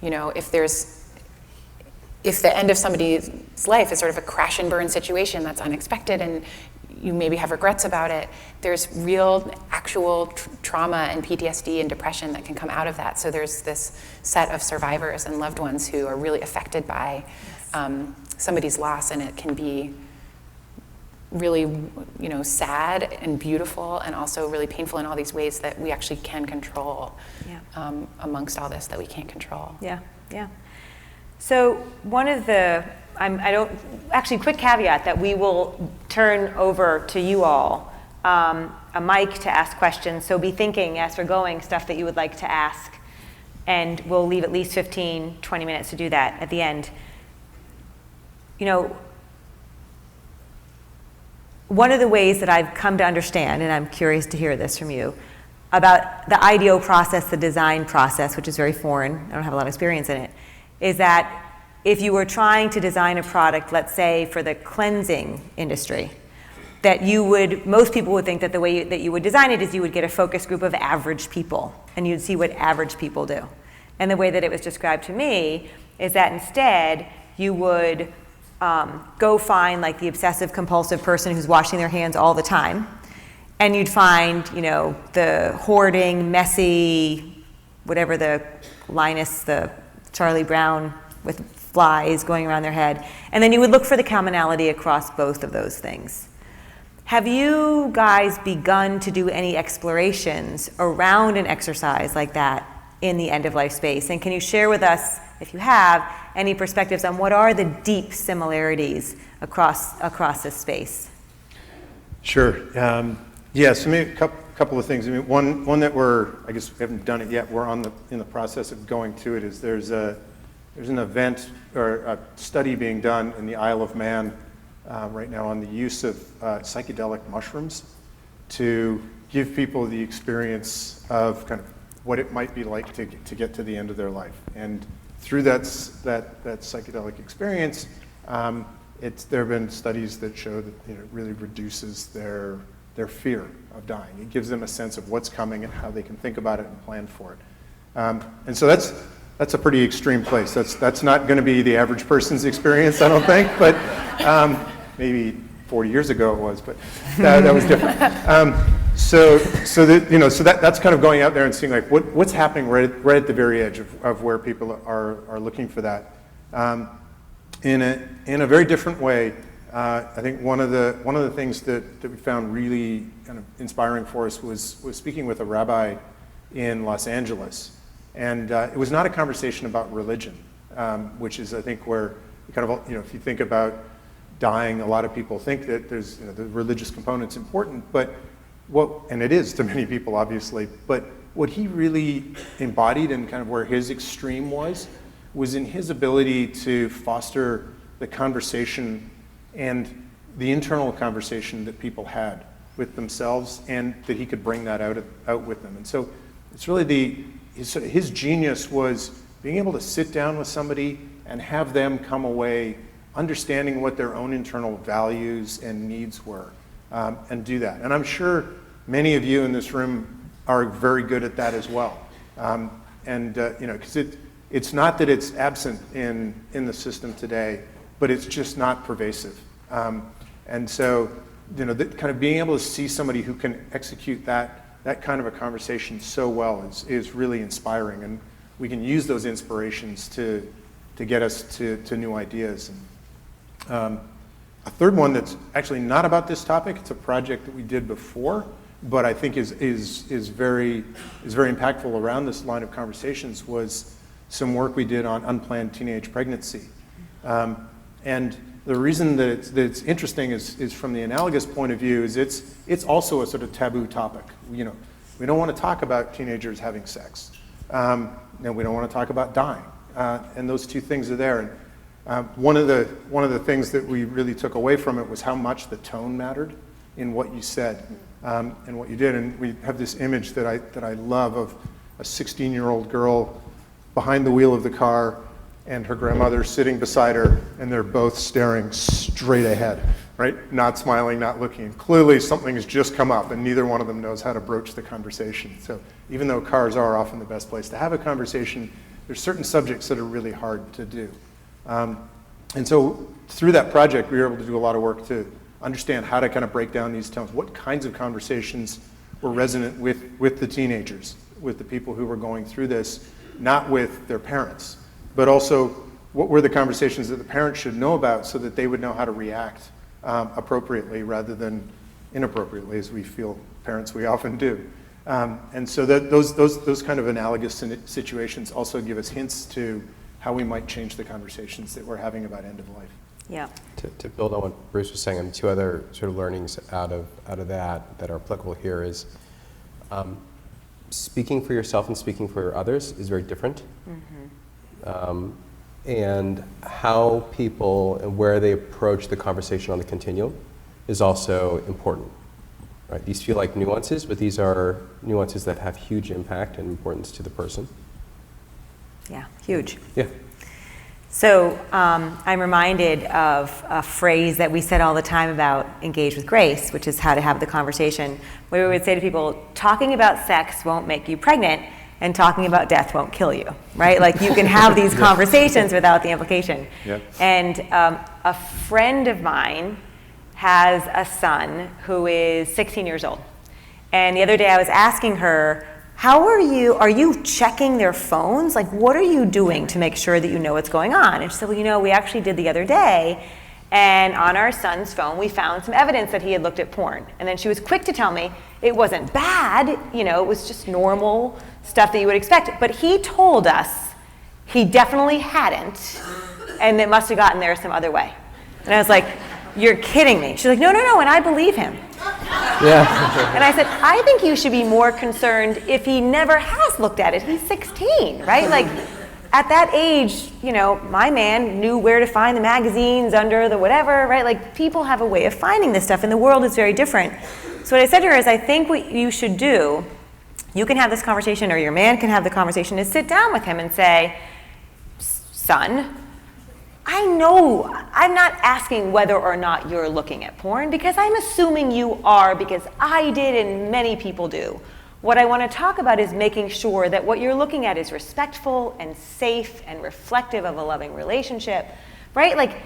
if the end of somebody's life is sort of a crash and burn situation that's unexpected, and you maybe have regrets about it, there's real actual trauma and PTSD and depression that can come out of that. So there's this set of survivors and loved ones who are really affected by somebody's loss, and it can be really, sad and beautiful, and also really painful in all these ways that we actually can control. Amongst all this that we can't control. Yeah. So one of the, quick caveat that we will turn over to you all a mic to ask questions. So be thinking as we're going stuff that you would like to ask, and we'll leave at least 15, 20 minutes to do that at the end. One of the ways that I've come to understand, and I'm curious to hear this from you, about the IDEO process, the design process, which is very foreign, I don't have a lot of experience in it, is that if you were trying to design a product, let's say for the cleansing industry, that most people would think that the way that you would design it is you would get a focus group of average people, and you'd see what average people do. And the way that it was described to me is that instead you would go find like the obsessive compulsive person who's washing their hands all the time, and you'd find, you know, the hoarding, messy, whatever the Linus, the Charlie Brown with flies going around their head, and then you would look for the commonality across both of those things. Have you guys begun to do any explorations around an exercise like that in the end-of-life space? And can you share with us, if you have, any perspectives on what are the deep similarities across this space? Sure. Yes, maybe a couple of things. I mean, one that I guess we haven't done it yet, we're in the process of going to it, is there's an event or a study being done in the Isle of Man right now on the use of psychedelic mushrooms to give people the experience of kind of what it might be like to get to the end of their life. And through that psychedelic experience, there have been studies that show that, you know, it really reduces their fear of dying. It gives them a sense of what's coming and how they can think about it and plan for it. And so that's a pretty extreme place. That's not going to be the average person's experience, I don't think, but maybe 40 years ago it was, but that was different. So that's kind of going out there and seeing like what's happening right at the very edge of where people are looking for that. In a very different way, I think one of the things that we found really kind of inspiring for us was speaking with a rabbi in Los Angeles, and it was not a conversation about religion, which is, I think, where kind of, you know, if you think about dying, a lot of people think that there's, you know, the religious component's important, but and it is to many people, obviously, but what he really embodied and kind of where his extreme was in his ability to foster the conversation and the internal conversation that people had with themselves, and that he could bring that out with them. And so it's really his genius was being able to sit down with somebody and have them come away understanding what their own internal values and needs were, and do that. And I'm sure many of you in this room are very good at that as well. You know, because it's not that it's absent in the system today, but it's just not pervasive. And so, you know, kind of being able to see somebody who can execute that kind of a conversation so well is really inspiring, and we can use those inspirations to get us to new ideas. And, a third one that's actually not about this topic, it's a project that we did before, but I think is very impactful around this line of conversations, was some work we did on unplanned teenage pregnancy. And the reason that it's interesting is from the analogous point of view, is it's also a sort of taboo topic. You know, we don't want to talk about teenagers having sex, and we don't want to talk about dying, and those two things are there. And one of the things that we really took away from it was how much the tone mattered in what you said and what you did. And we have this image that I love of a 16-year-old girl behind the wheel of the car and her grandmother sitting beside her, and they're both staring straight ahead, right? Not smiling, not looking. Clearly something has just come up and neither one of them knows how to broach the conversation. So even though cars are often the best place to have a conversation, there's certain subjects that are really hard to do. And so through that project, we were able to do a lot of work to understand how to kind of break down these tones. What kinds of conversations were resonant with the teenagers, with the people who were going through this, not with their parents, but also what were the conversations that the parents should know about so that they would know how to react appropriately rather than inappropriately, as we feel parents we often do. And so that those kind of analogous situations also give us hints to how we might change the conversations that we're having about end of life. Yeah. To build on what Bruce was saying, and two other sort of learnings out of that are applicable here is speaking for yourself and speaking for others is very different. Mm-hmm. And how people and where they approach the conversation on the continuum is also important. Right? These feel like nuances, but these are nuances that have huge impact and importance to the person. Yeah, huge. Yeah. So I'm reminded of a phrase that we said all the time about engage with grace, which is how to have the conversation, where we would say to people, talking about sex won't make you pregnant, and talking about death won't kill you, right? Like you can have these conversations without the implication. Yep. And a friend of mine has a son who is 16 years old. And the other day I was asking her, how are you checking their phones? Like, what are you doing to make sure that you know what's going on? And she said, well, we actually did the other day, and on our son's phone, we found some evidence that he had looked at porn. And then she was quick to tell me it wasn't bad, it was just normal stuff that you would expect. But he told us he definitely hadn't, and it must have gotten there some other way. And I was like, you're kidding me. She's like, no, and I believe him. Yeah. And I said, I think you should be more concerned if he never has looked at it. He's 16, right? Like, at that age, my man knew where to find the magazines under the whatever, right? Like, people have a way of finding this stuff, and the world is very different. So what I said to her is, I think what you should do, you can have this conversation, or your man can have the conversation, is sit down with him and say, son, I know I'm not asking whether or not you're looking at porn, because I'm assuming you are, because I did and many people do. What I want to talk about is making sure that what you're looking at is respectful and safe and reflective of a loving relationship, right? Like,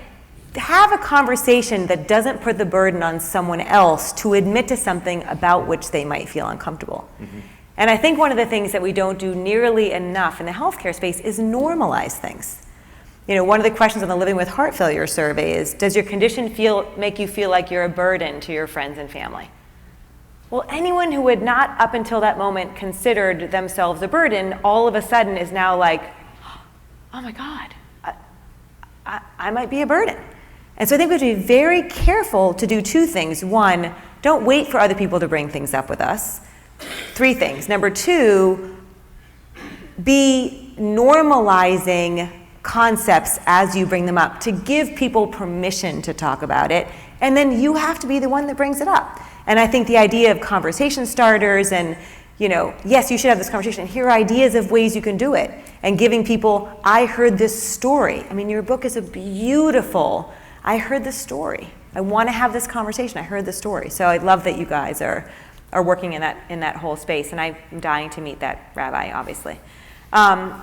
have a conversation that doesn't put the burden on someone else to admit to something about which they might feel uncomfortable. Mm-hmm. And I think one of the things that we don't do nearly enough in the healthcare space is normalize things. One of the questions on the Living with Heart Failure survey is, does your condition make you feel like you're a burden to your friends and family? Well, anyone who had not up until that moment considered themselves a burden, all of a sudden is now like, oh my God, I might be a burden. And so I think we have to be very careful to do two things. One, don't wait for other people to bring things up with us. 3 things. Number 2, be normalizing concepts as you bring them up, to give people permission to talk about it, and then you have to be the one that brings it up. And I think the idea of conversation starters and, yes, you should have this conversation, here are ideas of ways you can do it, and giving people, I heard this story. I mean, your book is a beautiful, I heard this story. I want to have this conversation, I heard this story. So I love that you guys are working in that whole space, and I'm dying to meet that rabbi, obviously.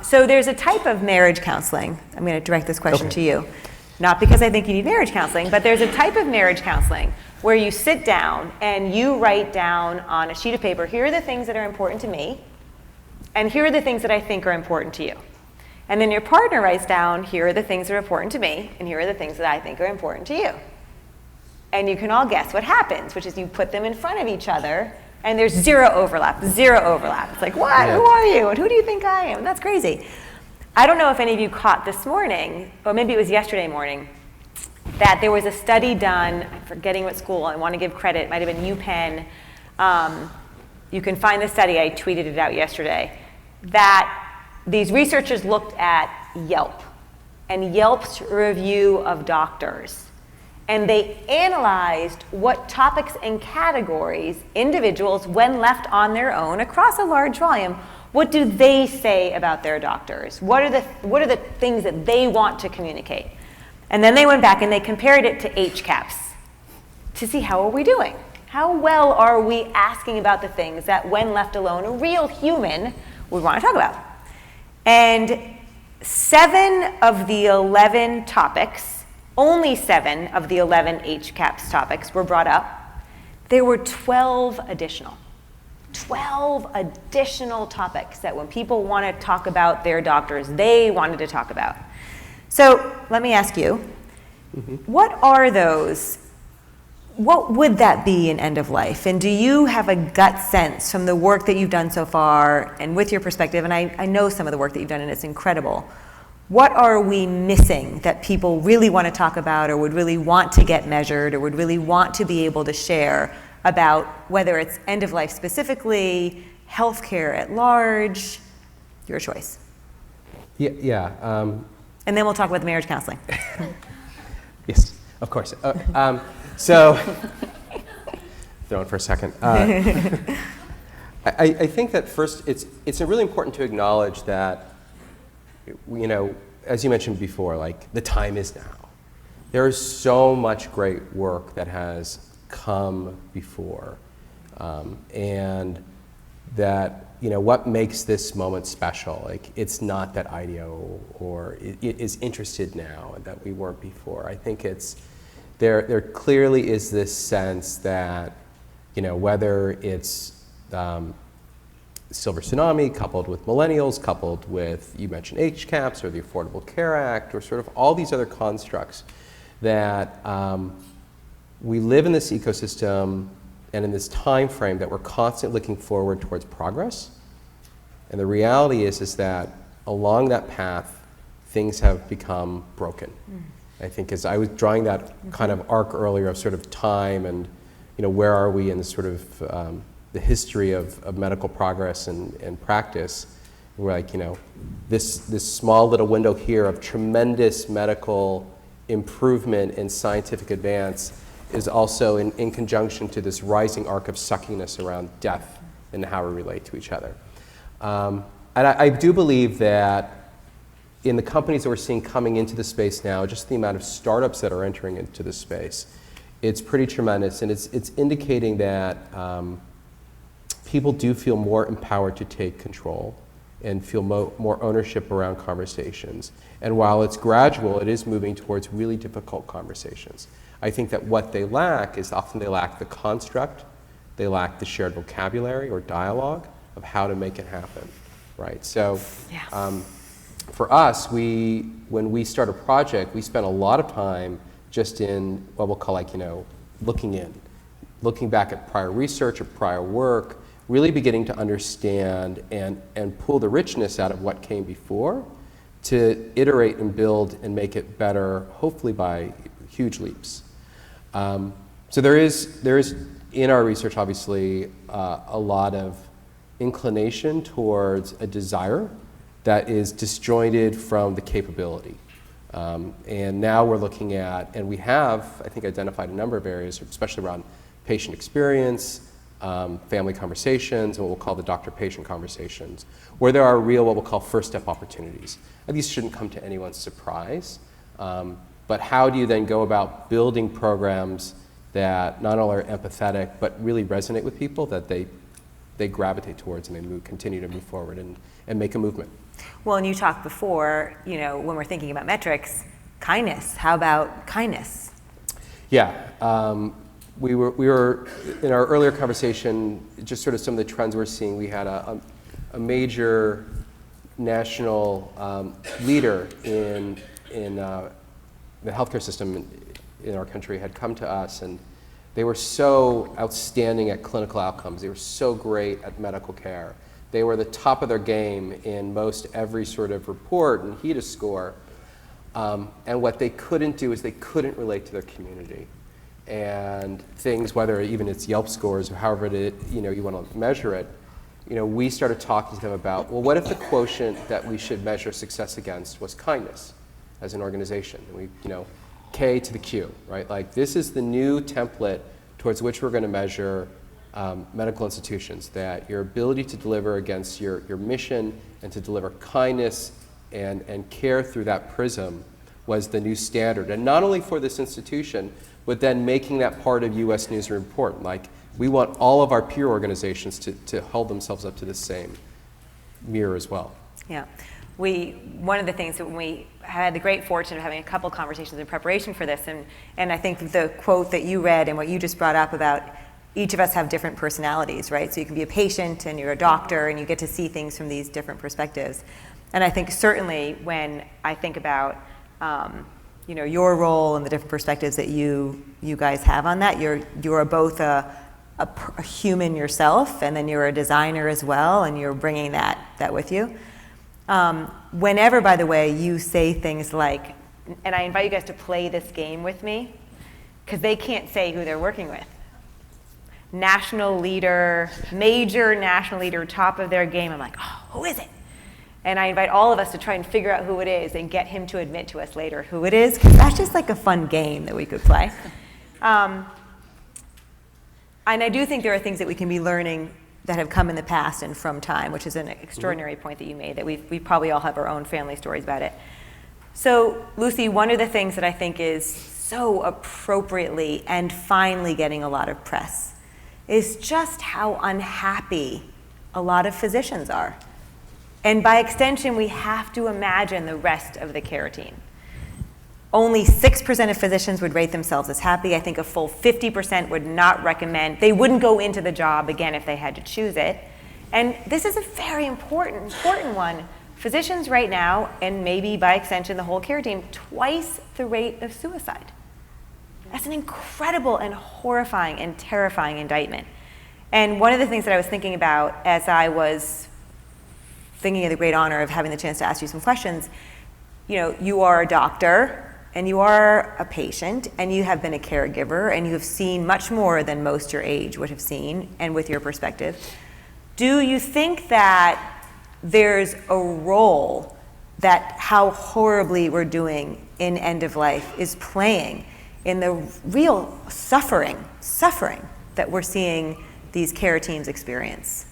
So there's a type of marriage counseling. I'm going to direct this question to you. Not because I think you need marriage counseling, but there's a type of marriage counseling where you sit down and you write down on a sheet of paper, here are the things that are important to me, and here are the things that I think are important to you. And then your partner writes down, here are the things that are important to me, and here are the things that I think are important to you. And you can all guess what happens, which is you put them in front of each other, and there's zero overlap. It's like, what? Yeah. Who are you? And who do you think I am? And that's crazy. I don't know if any of you caught this morning, or maybe it was yesterday morning, that there was a study done, I'm forgetting what school, I want to give credit, it might have been UPenn. You can find the study, I tweeted it out yesterday, that these researchers looked at Yelp and Yelp's review of doctors. And they analyzed what topics and categories individuals, when left on their own across a large volume, what do they say about their doctors? What are the things that they want to communicate? And then they went back and they compared it to HCAPs to see how are we doing? How well are we asking about the things that, when left alone, a real human would want to talk about? And 7 of the 11 topics, only 7 of the 11 HCAPS topics were brought up. There were 12 additional topics that when people want to talk about their doctors, they wanted to talk about. So let me ask you, what are those? What would that be in end of life? And do you have a gut sense from the work that you've done so far and with your perspective, and I know some of the work that you've done and it's incredible, what are we missing that people really want to talk about or would really want to get measured or would really want to be able to share about, whether it's end of life specifically, healthcare at large, your choice? Yeah. And then we'll talk about the marriage counseling. Yes, of course. So, throw in for a second. I think that first, it's really important to acknowledge that, as you mentioned before, like, the time is now. There is so much great work that has come before, and that, you know, what makes this moment special? Like, it's not that IDEO or it is interested now and that we weren't before. I think it's, there clearly is this sense that, you know, whether it's Silver Tsunami coupled with millennials, coupled with, you mentioned HCAPS or the Affordable Care Act or sort of all these other constructs, that we live in this ecosystem and in this time frame that we're constantly looking forward towards progress. And the reality is that along that path, things have become broken. I think as I was drawing that kind of arc earlier of sort of time and, you know, where are we in the sort of the history of medical progress and practice, we're like, you know, this small little window here of tremendous medical improvement and scientific advance is also in conjunction to this rising arc of suckiness around death and how we relate to each other. And I do believe that in the companies that we're seeing coming into the space now, just the amount of startups that are entering into the space, it's pretty tremendous, and it's indicating that people do feel more empowered to take control and feel more ownership around conversations. And while it's gradual, it is moving towards really difficult conversations. I think that what they lack is often they lack the construct, they lack the shared vocabulary or dialogue of how to make it happen, right? So for us, when we start a project, we spend a lot of time just in what we'll call, like, you know, looking back at prior research or prior work, really beginning to understand and pull the richness out of what came before to iterate and build and make it better, hopefully by huge leaps. So there is in our research, obviously, a lot of inclination towards a desire that is disjointed from the capability. And now we're looking at, and we have, I think, identified a number of areas, especially around patient experience, family conversations, and what we'll call the doctor-patient conversations, where there are real, what we'll call first-step opportunities. And these shouldn't come to anyone's surprise, but how do you then go about building programs that not only are empathetic, but really resonate with people, that they gravitate towards and they continue to move forward and make a movement? Well, and you talked before, you know, when we're thinking about metrics, kindness. How about kindness? Yeah. We were in our earlier conversation, just sort of some of the trends we're seeing. We had a major national leader in the healthcare system in our country had come to us, and they were so outstanding at clinical outcomes. They were so great at medical care. They were the top of their game in most every sort of report and HEDIS score. And what they couldn't do is they couldn't relate to their community. And things, whether even it's Yelp scores or however you want to measure it, we started talking to them about, well, what if the quotient that we should measure success against was kindness as an organization? And we, K to the Q, right? Like, this is the new template towards which we're going to measure medical institutions, that your ability to deliver against your mission and to deliver kindness and care through that prism was the new standard. And not only for this institution, but then making that part of U.S. News and Report. Like, we want all of our peer organizations to hold themselves up to the same mirror as well. Yeah. One of the things that we had the great fortune of having a couple conversations in preparation for this, and I think the quote that you read and what you just brought up about each of us have different personalities, right? So you can be a patient and you're a doctor and you get to see things from these different perspectives. And I think certainly when I think about your role and the different perspectives that you guys have on that, you're both a human yourself, and then you're a designer as well, and you're bringing that with you. Whenever, by the way, you say things like, and I invite you guys to play this game with me, because they can't say who they're working with. National leader, major national leader, top of their game. I'm like, oh, who is it? And I invite all of us to try and figure out who it is and get him to admit to us later who it is, because that's just like a fun game that we could play. And I do think there are things that we can be learning that have come in the past and from time, which is an extraordinary point that you made, that we probably all have our own family stories about it. So, Lucy, one of the things that I think is so appropriately and finally getting a lot of press is just how unhappy a lot of physicians are. And by extension, we have to imagine the rest of the care team. Only 6% of physicians would rate themselves as happy. I think a full 50% would not recommend, they wouldn't go into the job again if they had to choose it. And this is a very important one. Physicians right now, and maybe by extension the whole care team, twice the rate of suicide. That's an incredible and horrifying and terrifying indictment. And one of the things that I was thinking about as I was thinking of the great honor of having the chance to ask you some questions, you are a doctor and you are a patient and you have been a caregiver and you have seen much more than most your age would have seen, and with your perspective. Do you think that there's a role that how horribly we're doing in end of life is playing in the real suffering that we're seeing these care teams experience?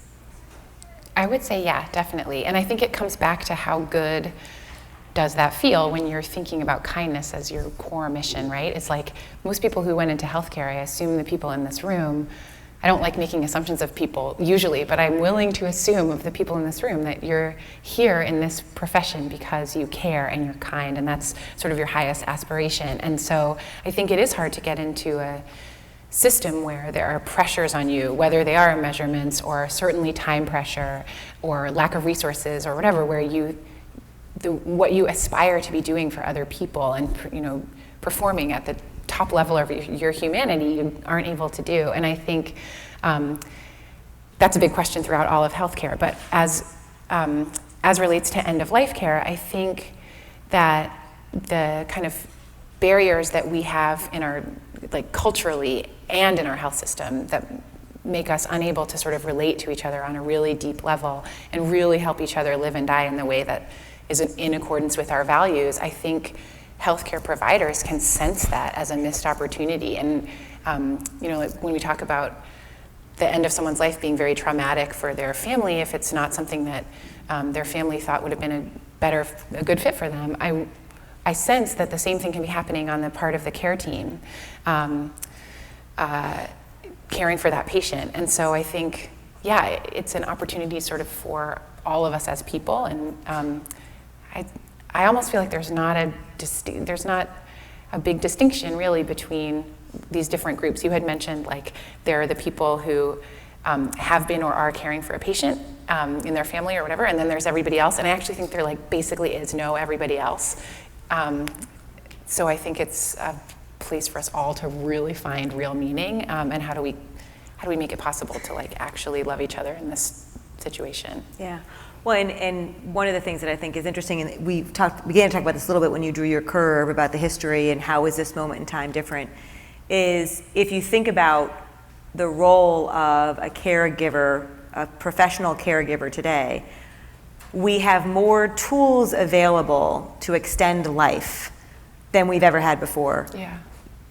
I would say, yeah, definitely. And I think it comes back to how good does that feel when you're thinking about kindness as your core mission, right? It's like most people who went into healthcare, I assume the people in this room, I don't like making assumptions of people usually, but I'm willing to assume of the people in this room that you're here in this profession because you care and you're kind, and that's sort of your highest aspiration. And so I think it is hard to get into a system where there are pressures on you, whether they are measurements or certainly time pressure or lack of resources or whatever, where what you aspire to be doing for other people and performing at the top level of your humanity, you aren't able to do. And I think that's a big question throughout all of healthcare. But as relates to end of life care, I think that the kind of barriers that we have in our, like culturally and in our health system, that make us unable to sort of relate to each other on a really deep level and really help each other live and die in the way that is in accordance with our values, I think healthcare providers can sense that as a missed opportunity. And like when we talk about the end of someone's life being very traumatic for their family, if it's not something that their family thought would have been a good fit for them, I sense that the same thing can be happening on the part of the care team, caring for that patient. And so I think, yeah, it's an opportunity sort of for all of us as people. And I almost feel like there's not a big distinction really between these different groups. You had mentioned like there are the people who have been or are caring for a patient in their family or whatever, and then there's everybody else. And I actually think there like basically is no everybody else. So I think it's a place for us all to really find real meaning, and how do we make it possible to like actually love each other in this situation? Yeah. Well, and one of the things that I think is interesting, and we began to talk about this a little bit when you drew your curve about the history and how is this moment in time different, is if you think about the role of a caregiver, a professional caregiver today, we have more tools available to extend life than we've ever had before. Yeah.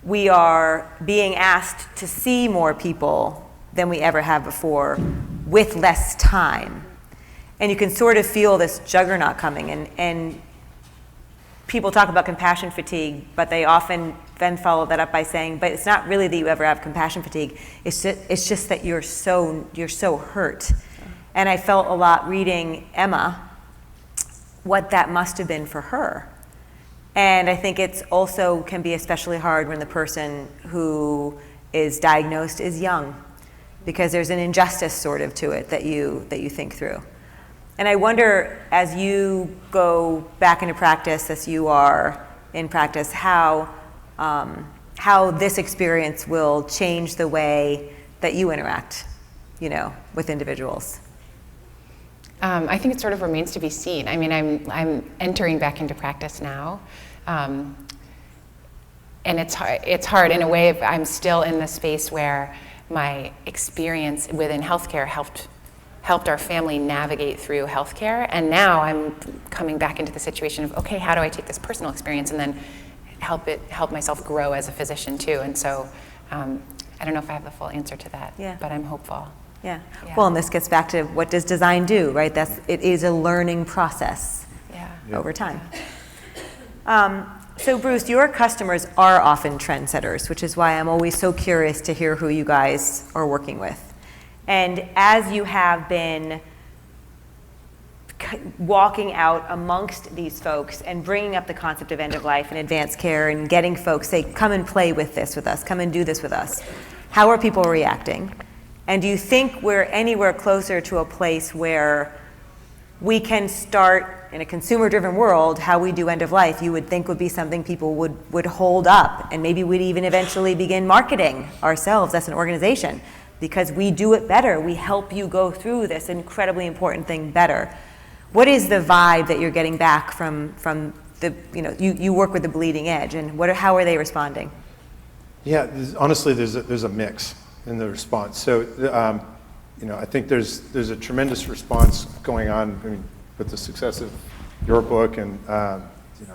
We are being asked to see more people than we ever have before with less time. And you can sort of feel this juggernaut coming, and people talk about compassion fatigue, but they often then follow that up by saying, but it's not really that you ever have compassion fatigue, it's just that you're so hurt. And I felt a lot reading Emma, what that must have been for her. And I think it's also can be especially hard when the person who is diagnosed is young, because there's an injustice sort of to it that you think through. And I wonder, as you go back into practice, as you are in practice, how this experience will change the way that you interact, with individuals. I think it sort of remains to be seen. I mean, I'm entering back into practice now, and it's hard in a way. I'm still in the space where my experience within healthcare helped our family navigate through healthcare, and now I'm coming back into the situation of, okay, how do I take this personal experience and then help myself grow as a physician too? And so I don't know if I have the full answer to that, but I'm hopeful. Yeah. Well, and this gets back to what does design do, right? It is a learning process over time. So Bruce, your customers are often trendsetters, which is why I'm always so curious to hear who you guys are working with. And as you have been walking out amongst these folks and bringing up the concept of end of life and advanced care and getting folks say, come and play with this with us, come and do this with us, how are people reacting? And do you think we're anywhere closer to a place where we can start, in a consumer-driven world, how we do end of life, you would think would be something people would hold up, and maybe we'd even eventually begin marketing ourselves as an organization, because we do it better. We help you go through this incredibly important thing better. What is the vibe that you're getting back from the, you work with the bleeding edge, and how are they responding? Yeah, honestly, there's a mix in the response. So, I think there's a tremendous response going on, with the success of your book and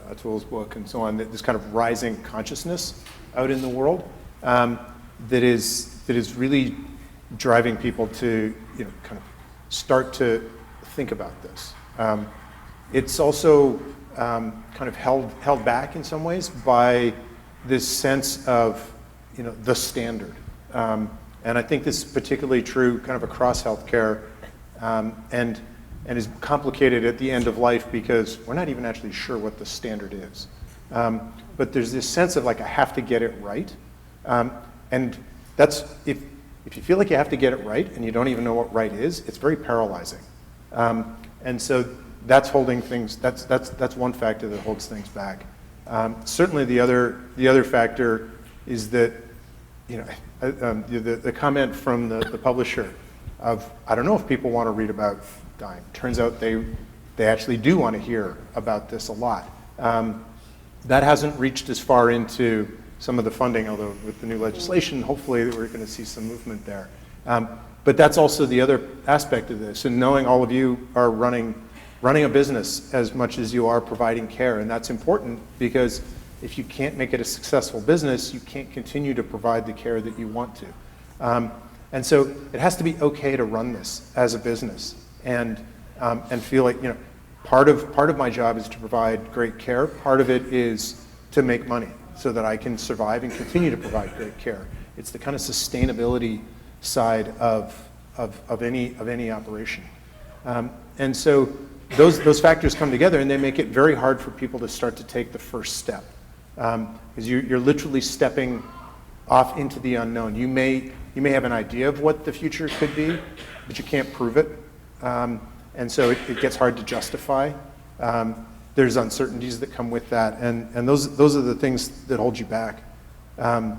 Atul's book and so on. This kind of rising consciousness out in the world that is really driving people to kind of start to think about this. It's also kind of held back in some ways by this sense of the standard. And I think this is particularly true kind of across healthcare, and is complicated at the end of life because we're not even actually sure what the standard is. But there's this sense of I have to get it right. And that's, if you feel like you have to get it right and you don't even know what right is, it's very paralyzing. And so that's holding things, that's one factor that holds things back. Certainly the other factor is that, the comment from the publisher of, I don't know if people want to read about dying. Turns out they actually do want to hear about this a lot. That hasn't reached as far into some of the funding, although with the new legislation, hopefully we're going to see some movement there. But that's also the other aspect of this, and knowing all of you are running a business as much as you are providing care, and that's important because if you can't make it a successful business, you can't continue to provide the care that you want to. And so it has to be okay to run this as a business and feel like, part of my job is to provide great care. Part of it is to make money so that I can survive and continue to provide great care. It's the kind of sustainability side of any operation. And so those factors come together and they make it very hard for people to start to take the first step. Because you're literally stepping off into the unknown. You may have an idea of what the future could be, but you can't prove it. And so it gets hard to justify. There's uncertainties that come with that, and those are the things that hold you back. The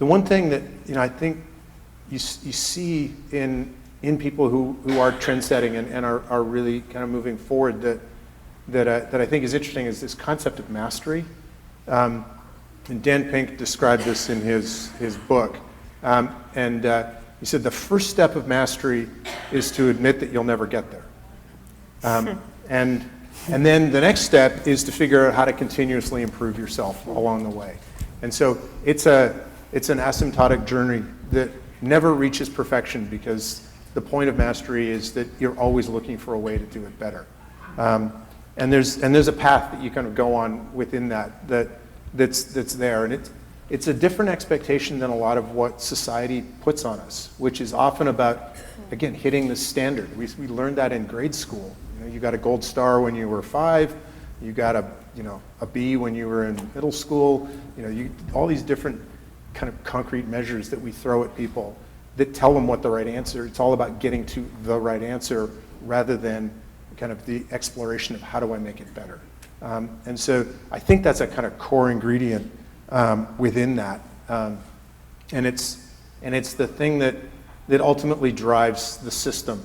one thing that I think you see in people who are trend-setting and are really kind of moving forward that I think is interesting is this concept of mastery. And Dan Pink described this in his book. And he said the first step of mastery is to admit that you'll never get there. And then the next step is to figure out how to continuously improve yourself along the way. And so it's an asymptotic journey that never reaches perfection because the point of mastery is that you're always looking for a way to do it better. And there's a path that you kind of go on within that's there, and it's a different expectation than a lot of what society puts on us, which is often about, again, hitting the standard. We learned that in grade school. You got a gold star when you were 5. You got a B when you were in middle school. All these different kind of concrete measures that we throw at people that tell them what the right answer. It's all about getting to the right answer rather than kind of the exploration of how do I make it better. And so I think that's a kind of core ingredient within that, and it's the thing that ultimately drives the system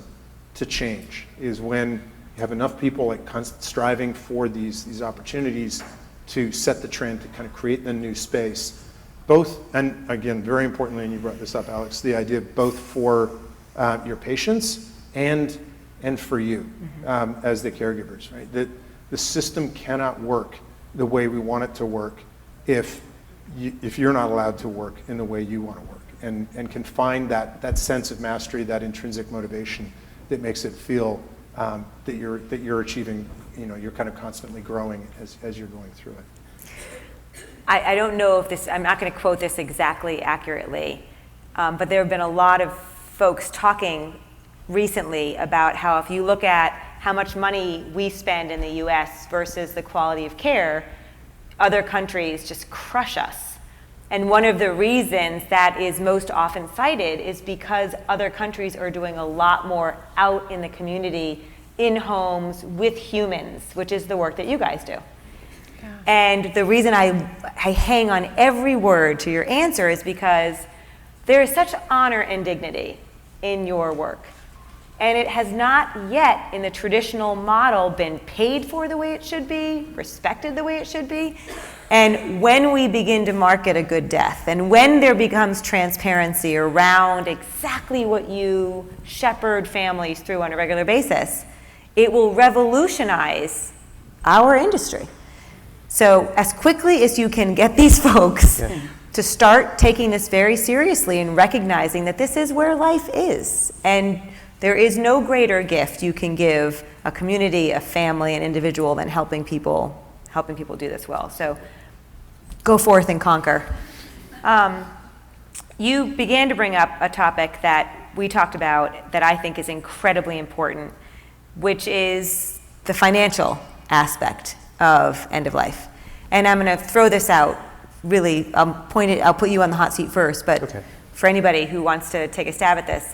to change. Is when you have enough people striving for these opportunities to set the trend to kind of create the new space. Both, and again, very importantly, and you brought this up, Alex, the idea both for your patients and for you as the caregivers, right? That the system cannot work the way we want it to work if you're not allowed to work in the way you want to work, and can find that sense of mastery, that intrinsic motivation that makes it feel that you're achieving, you're kind of constantly growing as you're going through it. I don't know if this, I'm not going to quote this exactly accurately, but there have been a lot of folks talking recently about how if you look at how much money we spend in the US versus the quality of care, other countries just crush us. And one of the reasons that is most often cited is because other countries are doing a lot more out in the community, in homes, with humans, which is the work that you guys do. Yeah. And the reason I hang on every word to your answer is because there is such honor and dignity in your work. And it has not yet, in the traditional model, been paid for the way it should be, respected the way it should be. And when we begin to market a good death, and when there becomes transparency around exactly what you shepherd families through on a regular basis, it will revolutionize our industry. So as quickly as you can get these folks to start taking this very seriously and recognizing that this is where life is, and there is no greater gift you can give a community, a family, an individual than helping people do this well. So go forth and conquer. You began to bring up a topic that we talked about that I think is incredibly important, which is the financial aspect of end of life. And I'm going to throw this out. Really, I'll put you on the hot seat first, but for anybody who wants to take a stab at this,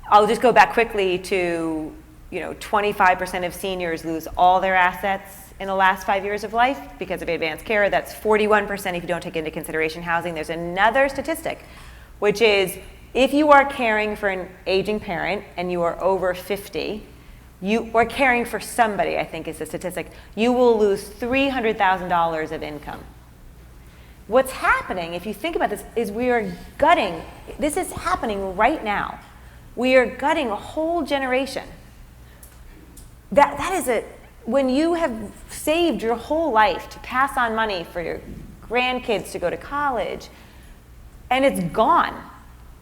I'll just go back quickly to, 25% of seniors lose all their assets in the last 5 years of life because of advanced care. That's 41% if you don't take into consideration housing. There's another statistic, which is if you are caring for an aging parent and you are over 50, or caring for somebody, I think is the statistic, you will lose $300,000 of income. What's happening, if you think about this, is we are gutting, this is happening right now. We are gutting a whole generation. That is when you have saved your whole life to pass on money for your grandkids to go to college, and it's gone.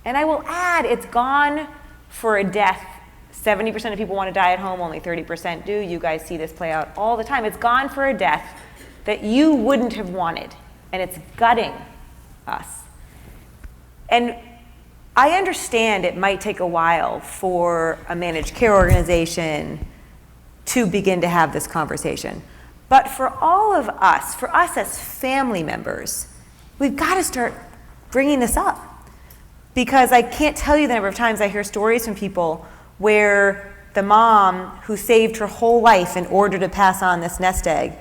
And I will add, it's gone for a death. 70% of people want to die at home, only 30% do. You guys see this play out all the time. It's gone for a death that you wouldn't have wanted, and it's gutting us. And I understand it might take a while for a managed care organization to begin to have this conversation. But for all of us, for us as family members, we've got to start bringing this up. Because I can't tell you the number of times I hear stories from people where the mom who saved her whole life in order to pass on this nest egg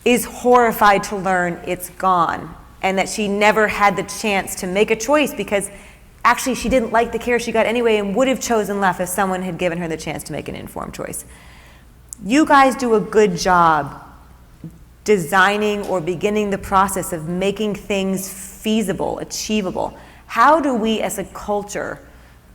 is horrified to learn it's gone and that she never had the chance to make a choice because actually she didn't like the care she got anyway and would have chosen left if someone had given her the chance to make an informed choice. You guys do a good job designing or beginning the process of making things feasible, achievable. How do we as a culture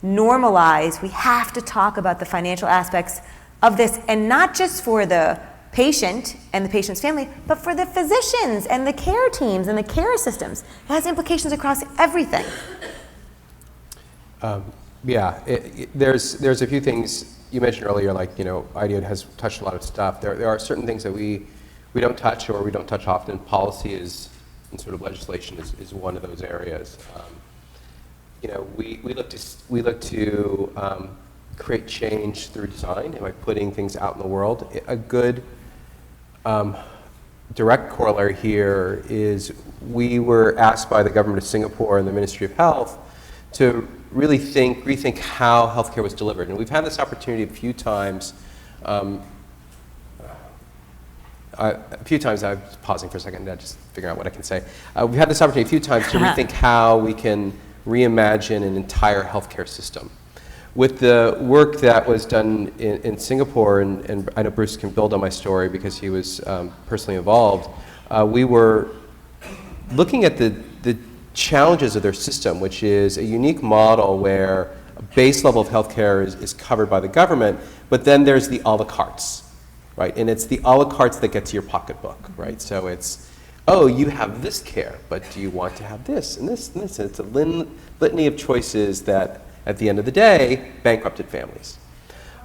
normalize, we have to talk about the financial aspects of this, and not just for the patient and the patient's family, but for the physicians and the care teams and the care systems. It has implications across everything. There's a few things you mentioned earlier, like, IDEO has touched a lot of stuff. There are certain things that we don't touch or we don't touch often. Policy is, and sort of legislation is one of those areas. We look to create change through design and by putting things out in the world. A good direct corollary here is we were asked by the government of Singapore and the Ministry of Health to really rethink how healthcare was delivered. And we've had this opportunity a few times. I was pausing for a second, just figuring out what I can say. We've had this opportunity a few times to rethink how we can reimagine an entire healthcare system. With the work that was done in Singapore, and I know Bruce can build on my story because he was personally involved, we were looking at the challenges of their system, which is a unique model where a base level of healthcare is covered by the government, but then there's the a la cartes, right? And it's the a la cartes that get to your pocketbook, right? So it's, oh, you have this care, but do you want to have this and this and this? And it's a litany of choices that, at the end of the day, bankrupted families.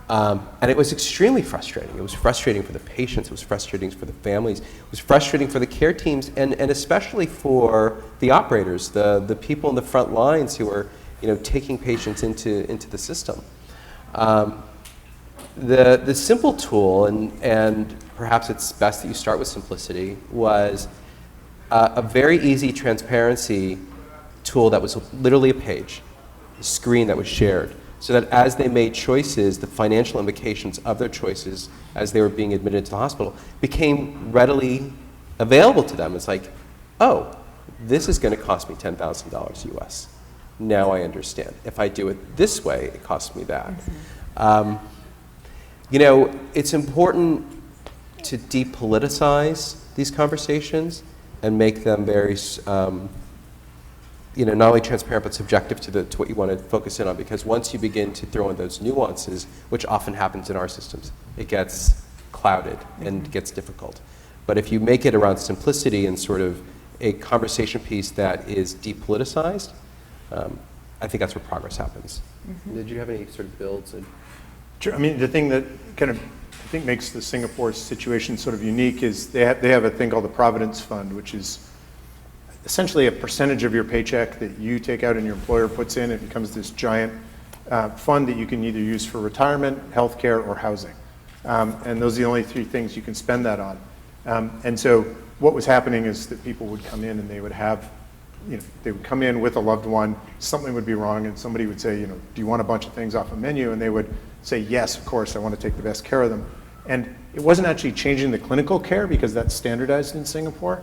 And it was extremely frustrating. It was frustrating for the patients, it was frustrating for the families, it was frustrating for the care teams, and especially for the operators, the people in the front lines who are taking patients into the system. The simple tool, and perhaps it's best that you start with simplicity, was a very easy transparency tool that was literally a page, a screen that was shared, so that as they made choices, the financial implications of their choices as they were being admitted to the hospital became readily available to them. It's like, oh, this is going to cost me $10,000 US. Now I understand. If I do it this way, it costs me that. It's important to depoliticize these conversations and make them very, not only transparent but subjective to what you want to focus in on. Because once you begin to throw in those nuances, which often happens in our systems, it gets clouded and gets difficult. But if you make it around simplicity and sort of a conversation piece that is depoliticized, I think that's where progress happens. Did you have any sort of builds? Sure. I mean, the thing that kind of I think makes the Singapore situation sort of unique is they have a thing called the Providence Fund, which is essentially a percentage of your paycheck that you take out and your employer puts in. It becomes this giant fund that you can either use for retirement, healthcare, or housing. And those are the only three things you can spend that on. And so what was happening is that people would come in and they would have, they would come in with a loved one, something would be wrong, and somebody would say, do you want a bunch of things off a menu? And they would say, yes, of course, I want to take the best care of them. And it wasn't actually changing the clinical care because that's standardized in Singapore.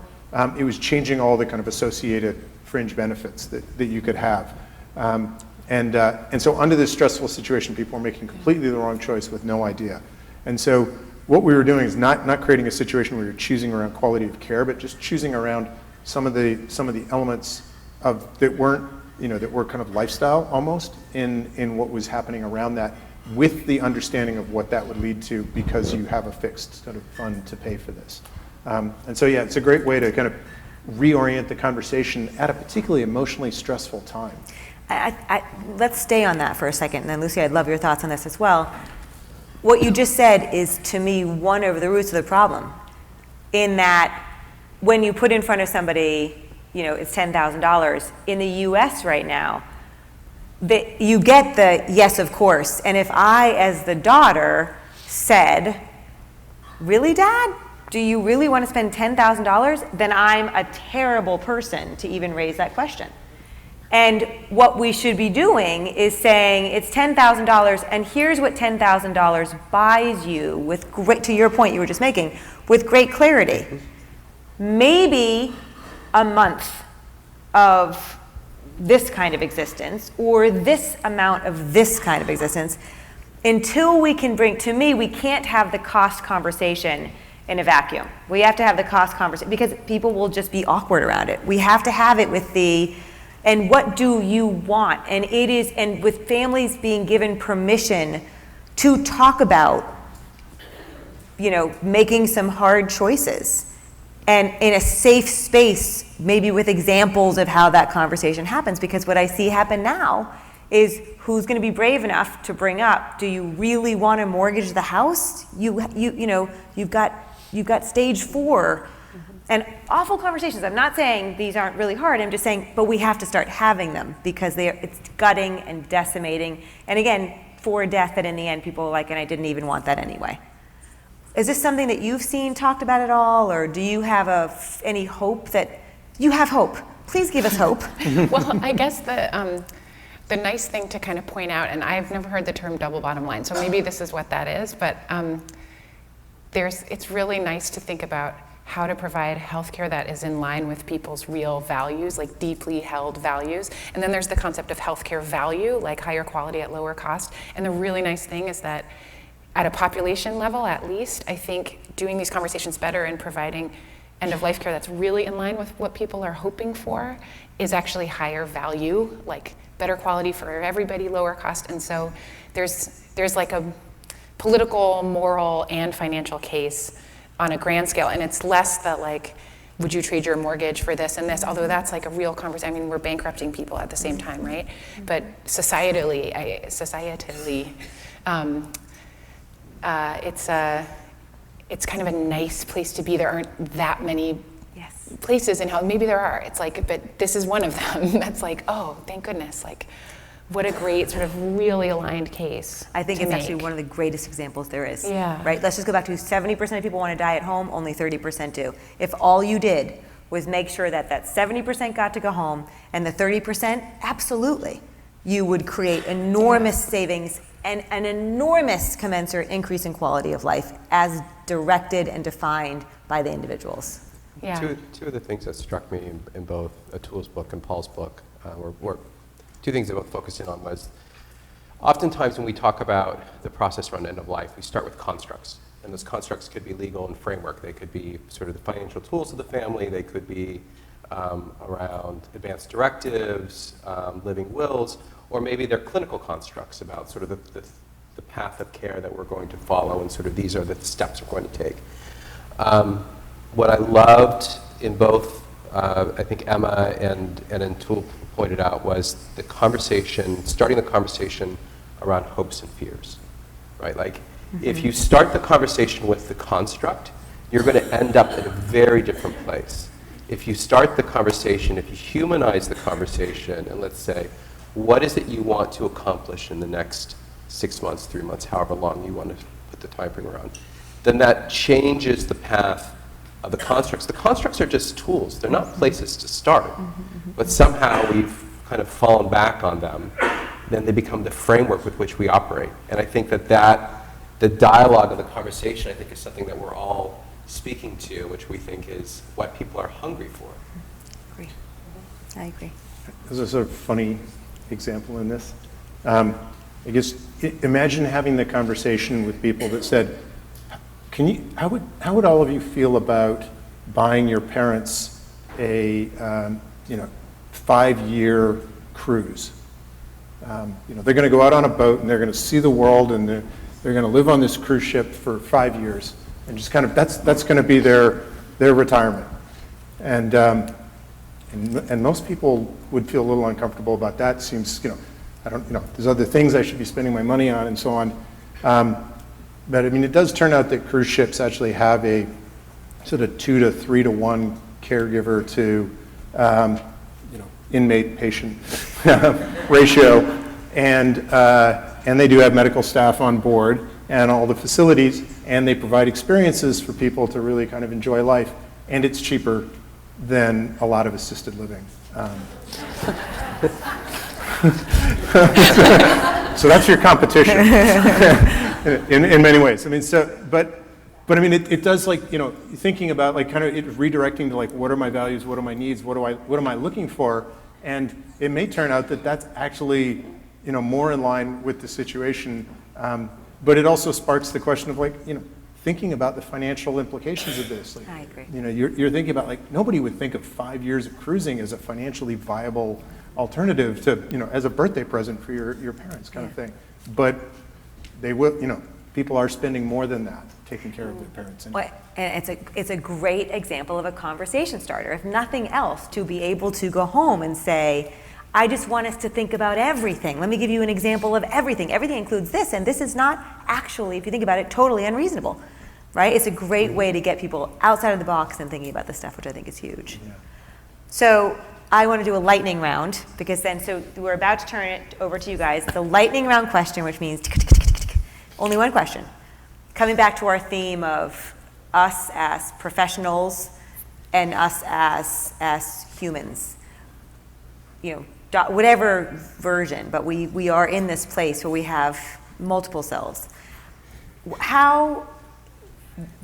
It was changing all the kind of associated fringe benefits that you could have. And so under this stressful situation, people were making completely the wrong choice with no idea. And so what we were doing is not creating a situation where you're choosing around quality of care, but just choosing around some of the elements that weren't, that were kind of lifestyle almost in what was happening around that, with the understanding of what that would lead to because you have a fixed sort of fund to pay for this. And so, yeah, it's a great way to kind of reorient the conversation at a particularly emotionally stressful time. Let's stay on that for a second, and then Lucy, I'd love your thoughts on this as well. What you just said is, to me, one of the roots of the problem, in that when you put in front of somebody, it's $10,000, in the US right now, you get the yes, of course. And if I, as the daughter, said, really, Dad? Do you really want to spend $10,000? Then I'm a terrible person to even raise that question. And what we should be doing is saying it's $10,000, and here's what $10,000 buys you with great, to your point you were just making, with great clarity. Maybe a month of this kind of existence, or this amount of this kind of existence, until we can bring, to me, we can't have the cost conversation in a vacuum. We have to have the cost conversation, because people will just be awkward around it. We have to have it with and what do you want? And it is, and with families being given permission to talk about, making some hard choices. And in a safe space, maybe with examples of how that conversation happens, because what I see happen now is who's going to be brave enough to bring up, do you really want to mortgage the house? You've got stage 4, and awful conversations. I'm not saying these aren't really hard. I'm just saying, but we have to start having them, because it's gutting and decimating. And again, for a death that in the end people are like, and I didn't even want that anyway. Is this something that you've seen talked about at all, or do you have any hope that you have hope? Please give us hope. Well, I guess the nice thing to kind of point out, and I've never heard the term double bottom line, so maybe this is what that is, but it's really nice to think about how to provide healthcare that is in line with people's real values, like deeply held values. And then there's the concept of healthcare value, like higher quality at lower cost. And the really nice thing is that at a population level, at least, I think doing these conversations better and providing end-of-life care that's really in line with what people are hoping for is actually higher value, like better quality for everybody, lower cost. And so there's like a political, moral, and financial case on a grand scale. And it's less that like, would you trade your mortgage for this and this? Although that's like a real conversation. I mean, we're bankrupting people at the same time, right? But societally, it's kind of a nice place to be. There aren't that many places in health. Maybe there are. It's like, but this is one of them. That's like, oh, thank goodness. Like, what a great sort of really aligned case. I think to it's actually make. one of the greatest examples there is. Yeah. Right? Let's just go back to 70% of people want to die at home, only 30% do. If all you did was make sure that that 70% got to go home and the 30%, absolutely, you would create enormous savings and an enormous commensurate increase in quality of life as directed and defined by the individuals. Yeah. Two of the things that struck me in both Atul's book and Paul's book were two things they both focused in on was oftentimes when we talk about the process around end of life, we start with constructs. And those constructs could be legal and framework. They could be sort of the financial tools of the family. They could be around advanced directives, living wills, or maybe they're clinical constructs about sort of the path of care that we're going to follow and sort of these are the steps we're going to take. What I loved in both, I think Emma and Atul pointed out was the conversation, starting the conversation around hopes and fears, right? Like, if you start the conversation with the construct, you're going to end up at a very different place. If you start the conversation, if you humanize the conversation, and let's say, what is it you want to accomplish in the next 6 months, 3 months, however long you want to put the time frame around, then that changes the path of the constructs. The constructs are just tools. They're not places to start. But somehow we've kind of fallen back on them. Then they become the framework with which we operate. And I think that the dialogue of the conversation, I think, is something that we're all speaking to, which we think is what people are hungry for. Agree. I agree. There's a sort of funny example in this. I guess imagine having the conversation with people that said, how would all of you feel about buying your parents a 5-year cruise? They're going to go out on a boat and they're going to see the world and they're going to live on this cruise ship for 5 years and just kind of that's going to be their retirement. And most people would feel a little uncomfortable about that. Seems there's other things I should be spending my money on and so on. But I mean, it does turn out that cruise ships actually have a sort of 2 to 3 to 1 caregiver to inmate-patient ratio, and they do have medical staff on board and all the facilities, and they provide experiences for people to really kind of enjoy life, and it's cheaper than a lot of assisted living. So that's your competition in many ways. I mean, but I mean, it does, thinking about kind of it redirecting to what are my values, what are my needs, what am I looking for, and it may turn out that that's actually more in line with the situation, but it also sparks the question of thinking about the financial implications of this. I agree. You're thinking about nobody would think of 5 years of cruising as a financially viable alternative to as a birthday present for your parents kind of thing, but they will people are spending more than that taking care of their parents. Well, and it's a great example of a conversation starter, if nothing else, to be able to go home and say, I just want us to think about everything. Let me give you an example of everything. Everything includes this, and this is not actually, if you think about it, totally unreasonable, right? It's a great way to get people outside of the box and thinking about this stuff, which I think is huge. Yeah. So I want to do a lightning round, because so we're about to turn it over to you guys. It's a lightning round question, which means only one question. Coming back to our theme of us as professionals and us as humans, whatever version, but we are in this place where we have multiple selves. How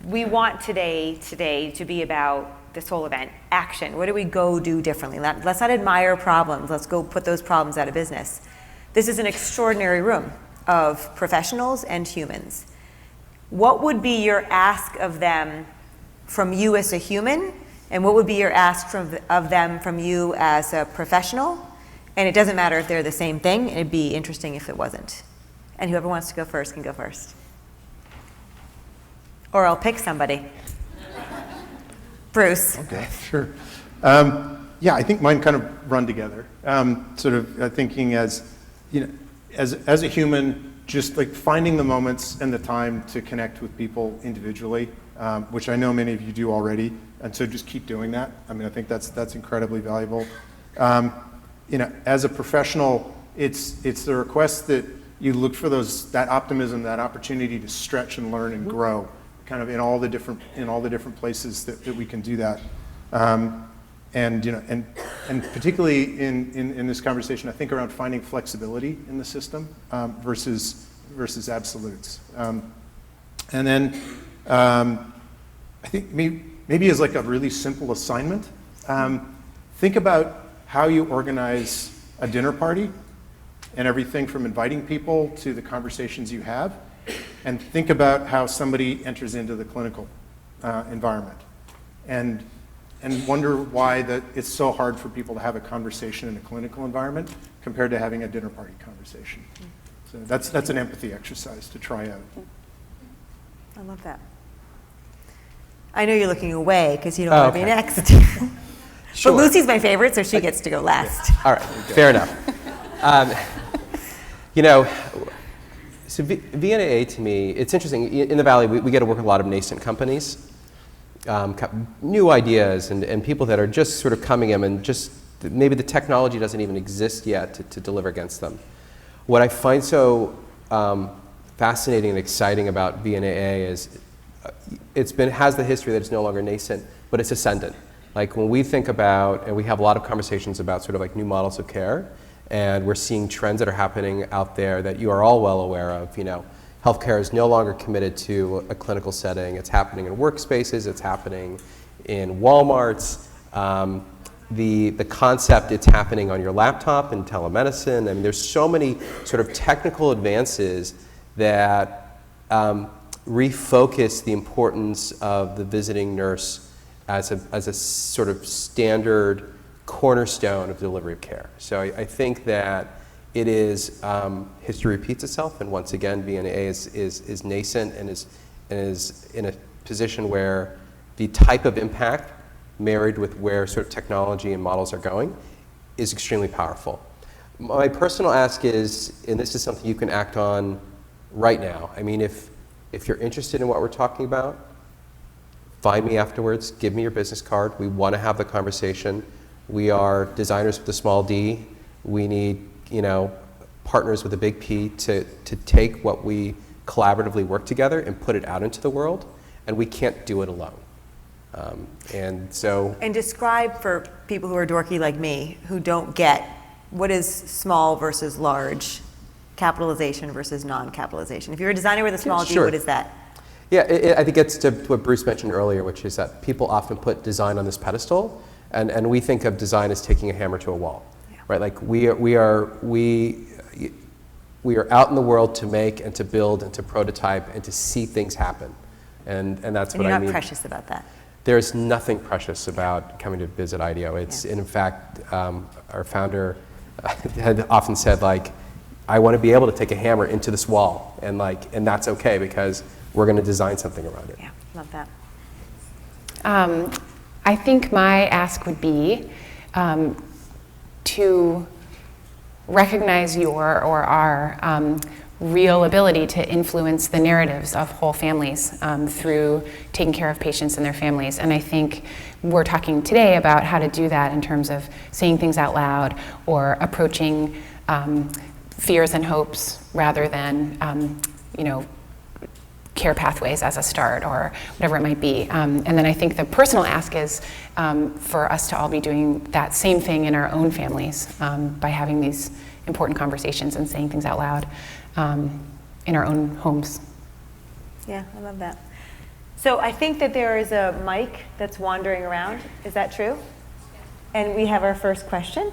we want today to be about this whole event, action. What do we go do differently? Let's not admire problems. Let's go put those problems out of business. This is an extraordinary room of professionals and humans. What would be your ask of them from you as a human, and what would be your ask of them from you as a professional? And it doesn't matter if they're the same thing. It'd be interesting if it wasn't. And whoever wants to go first can go first. Or I'll pick somebody. Bruce. Okay, sure. Yeah, I think mine kind of run together. Sort of thinking as a human, just finding the moments and the time to connect with people individually, which I know many of you do already, and so just keep doing that. I mean, I think that's incredibly valuable. As a professional, It's the request that you look for that optimism, that opportunity to stretch and learn and grow, kind of in all the different places that we can do that. And particularly in this conversation, I think around finding flexibility in the system versus absolutes. And then I think maybe as like a really simple assignment, think about how you organize a dinner party and everything from inviting people to the conversations you have, and think about how somebody enters into the clinical environment, and wonder why it's so hard for people to have a conversation in a clinical environment compared to having a dinner party conversation. So that's an empathy exercise to try out. I love that. I know you're looking away because you don't want to be next. Sure. But Lucy's my favorite, so she gets to go last. All right, fair enough. So VNAA to me, it's interesting. In the Valley, we get to work with a lot of nascent companies, new ideas, and people that are just sort of coming in and just maybe the technology doesn't even exist yet to deliver against them. What I find so fascinating and exciting about VNAA is has the history that it's no longer nascent, but it's ascendant. Like when we think about, and we have a lot of conversations about sort of like new models of care, and we're seeing trends that are happening out there that you are all well aware of. Healthcare is no longer committed to a clinical setting. It's happening in workspaces. It's happening in Walmarts. The concept, it's happening on your laptop in telemedicine. I mean, there's so many sort of technical advances that refocus the importance of the visiting nurse as a sort of standard cornerstone of delivery of care. So I think that it is, history repeats itself, and once again, VNAA is nascent and is in a position where the type of impact married with where sort of technology and models are going is extremely powerful. My personal ask is, and this is something you can act on right now. I mean, if you're interested in what we're talking about, find me afterwards, give me your business card. We want to have the conversation. We are designers with a small d. We need, partners with a big P to take what we collaboratively work together and put it out into the world, and we can't do it alone. And describe for people who are dorky like me, who don't get what is small versus large, capitalization versus non-capitalization. If you're a designer with a small d, what is that? Yeah, I think it's to what Bruce mentioned earlier, which is that people often put design on this pedestal, and we think of design as taking a hammer to a wall, right? Like we are out in the world to make and to build and to prototype and to see things happen, and that's what I mean. And you're not precious about that. There's nothing precious about coming to visit IDEO. It's, in fact, our founder had often said, like, I want to be able to take a hammer into this wall, and that's okay because we're going to design something around it. Yeah, love that. I think my ask would be to recognize your or our real ability to influence the narratives of whole families through taking care of patients and their families. And I think we're talking today about how to do that in terms of saying things out loud or approaching fears and hopes rather than, care pathways as a start or whatever it might be. And then I think the personal ask is for us to all be doing that same thing in our own families by having these important conversations and saying things out loud in our own homes. Yeah, I love that. So I think that there is a mic that's wandering around. Is that true? And we have our first question.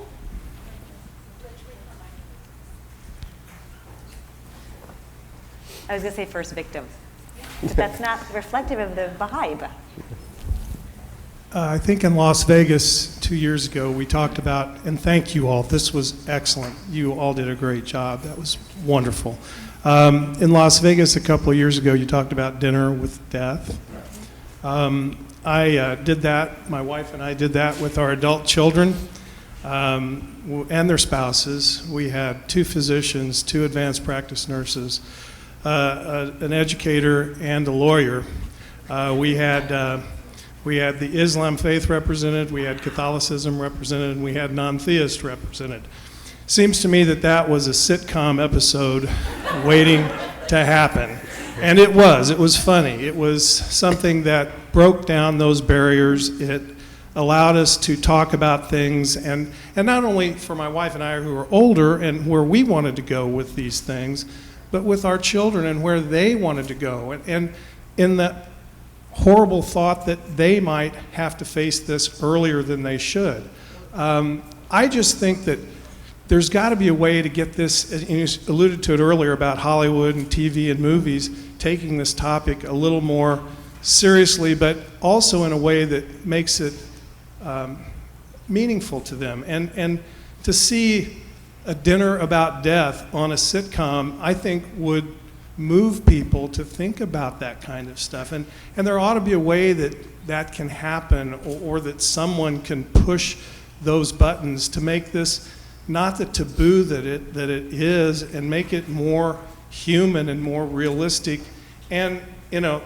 I was going to say first victim, but that's not reflective of the vibe. I think in Las Vegas 2 years ago, we talked about, and thank you all, this was excellent. You all did a great job. That was wonderful. In Las Vegas a couple of years ago, you talked about dinner with death. I did that, my wife and I did that with our adult children and their spouses. We had 2 physicians, 2 advanced practice nurses, an educator, and a lawyer. We had the Islam faith represented, we had Catholicism represented, and we had non-theist represented. Seems to me that that was a sitcom episode waiting to happen. And it was funny. It was something that broke down those barriers. It allowed us to talk about things, and not only for my wife and I who are older and where we wanted to go with these things, but with our children and where they wanted to go. And in the horrible thought that they might have to face this earlier than they should. I just think that there's got to be a way to get this, and you alluded to it earlier about Hollywood and TV and movies taking this topic a little more seriously, but also in a way that makes it meaningful to them. And to see a dinner about death on a sitcom, I think would move people to think about that kind of stuff. And there ought to be a way that that can happen, or that someone can push those buttons to make this not the taboo that it is, and make it more human and more realistic. And, you know,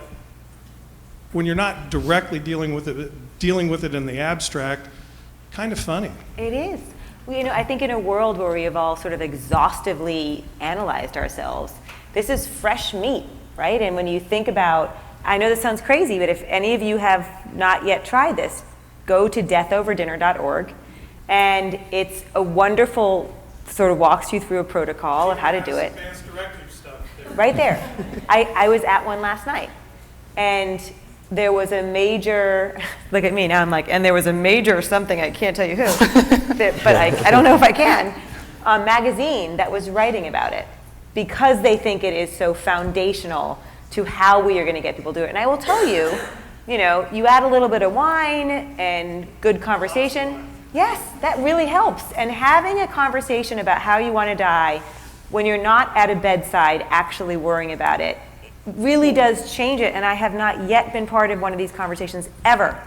when you're not directly dealing with it in the abstract, kind of funny. It is. Well, you know, I think in a world where we have all sort of exhaustively analyzed ourselves, this is fresh meat, right? And when you think about, I know this sounds crazy, but if any of you have not yet tried this, go to deathoverdinner.org, and it's a wonderful, sort of walks you through a protocol of how to do it. Advanced directive stuff there. Right there. I was at one last night, and there was a major, look at me now, I'm like, and there was a major something, I can't tell you who, but I don't know if I can, magazine that was writing about it, because they think it is so foundational to how we are going to get people to do it. And I will tell you, you know, you add a little bit of wine and good conversation, yes, that really helps. And having a conversation about how you want to die when you're not at a bedside actually worrying about it really does change it. And I have not yet been part of one of these conversations ever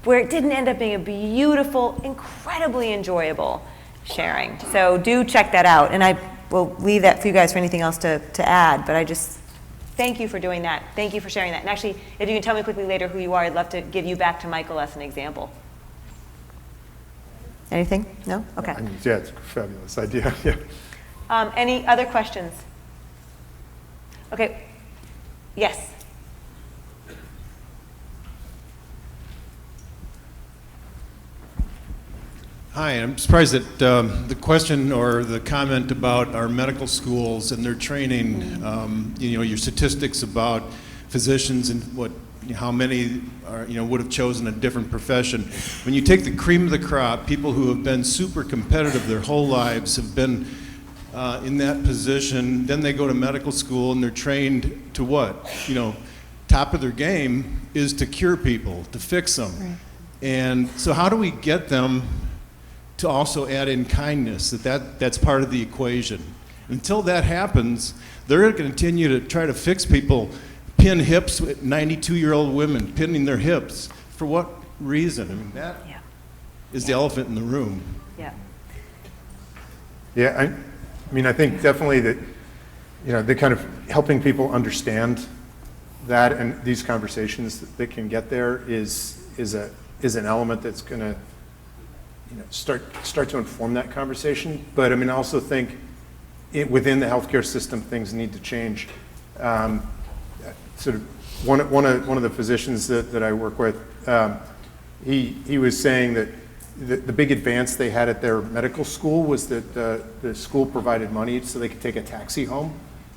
where it didn't end up being a beautiful, incredibly enjoyable sharing. So do check that out. And I will leave that for you guys for anything else to add. But I just thank you for doing that. Thank you for sharing that. And actually, if you can tell me quickly later who you are, I'd love to give you back to Michael as an example. Anything? No? Okay. I mean, yeah, it's a fabulous idea. Yeah. Any other questions? Okay. Yes. Hi, I'm surprised that the question or the comment about our medical schools and their training, you know, your statistics about physicians and how many are, you know, would have chosen a different profession. When you take the cream of the crop, people who have been super competitive their whole lives, have been in that position, then they go to medical school and they're trained to what? You know, top of their game is to cure people, to fix them. Right. And so how do we get them to also add in kindness, that's part of the equation? Until that happens, they're going to continue to try to fix people, pin hips with 92-year-old women, pinning their hips. For what reason? I mean, that is the elephant in the room. Yeah. Yeah, I mean, I think definitely that, you know, the kind of helping people understand that, and these conversations that can get there is an element that's going to, you know, start to inform that conversation. But I mean, I also think within the healthcare system, things need to change. Sort of one of the physicians that I work with, he was saying that the big advance they had at their medical school was that the school provided money so they could take a taxi home,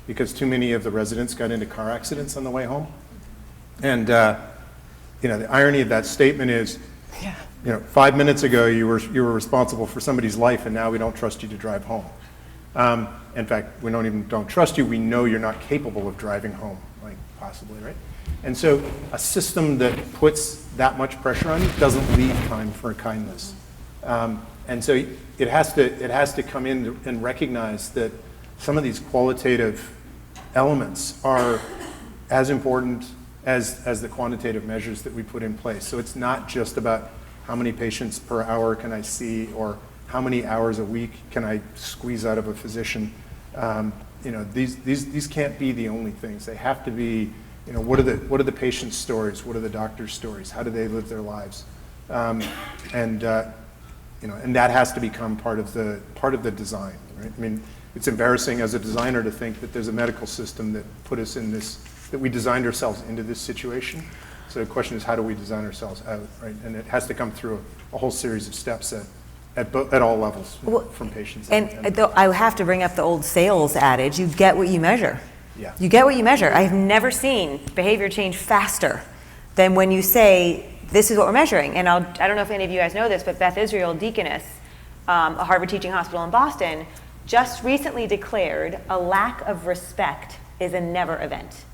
because too many of the residents got into car accidents on the way home. And you know, the irony of that statement is, you know, 5 minutes ago you were responsible for somebody's life, and now we don't trust you to drive home. In fact, we don't trust you. We know you're not capable of driving home, like possibly, right? And so a system that puts that much pressure on you doesn't leave time for kindness. And so it has to come in and recognize that some of these qualitative elements are as important as the quantitative measures that we put in place. So it's not just about how many patients per hour can I see, or how many hours a week can I squeeze out of a physician. You know, these can't be the only things. They have to be, you know, what are the patient's stories? What are the doctor's stories? How do they live their lives? You and that has to become part of the design, right? I mean, it's embarrassing as a designer to think that there's a medical system that put us in this, that we designed ourselves into this situation. So the question is, how do we design ourselves out, right? And it has to come through a whole series of steps at all levels, from patients. And though I have to bring up the old sales adage, you get what you measure. Yeah. You get what you measure. I've never seen behavior change faster than when you say, this is what we're measuring. And I don't know if any of you guys know this, but Beth Israel, deaconess, a Harvard teaching hospital in Boston, just recently declared a lack of respect is a never event.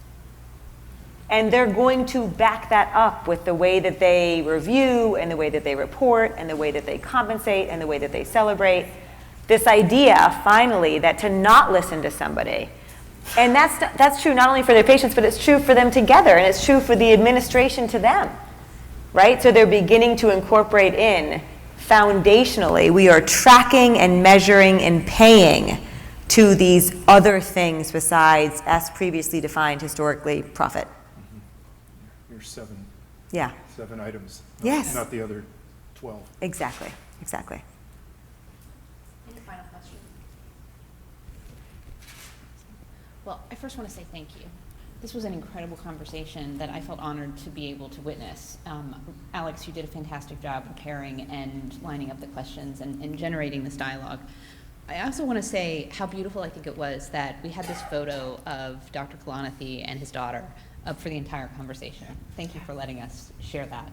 And they're going to back that up with the way that they review and the way that they report and the way that they compensate and the way that they celebrate. This idea, finally, that to not listen to somebody, and that's true not only for their patients, but it's true for them together, and it's true for the administration to them, right? So they're beginning to incorporate in, foundationally, we are tracking and measuring and paying to these other things besides, as previously defined historically, profit. Your seven items, Yes. not the other 12. Exactly. Any final question? Well, I first want to say thank you. This was an incredible conversation that I felt honored to be able to witness. Alex, you did a fantastic job preparing and lining up the questions and generating this dialogue. I also want to say how beautiful I think it was that we had this photo of Dr. Kalanithi and his daughter up for the entire conversation. Thank you for letting us share that.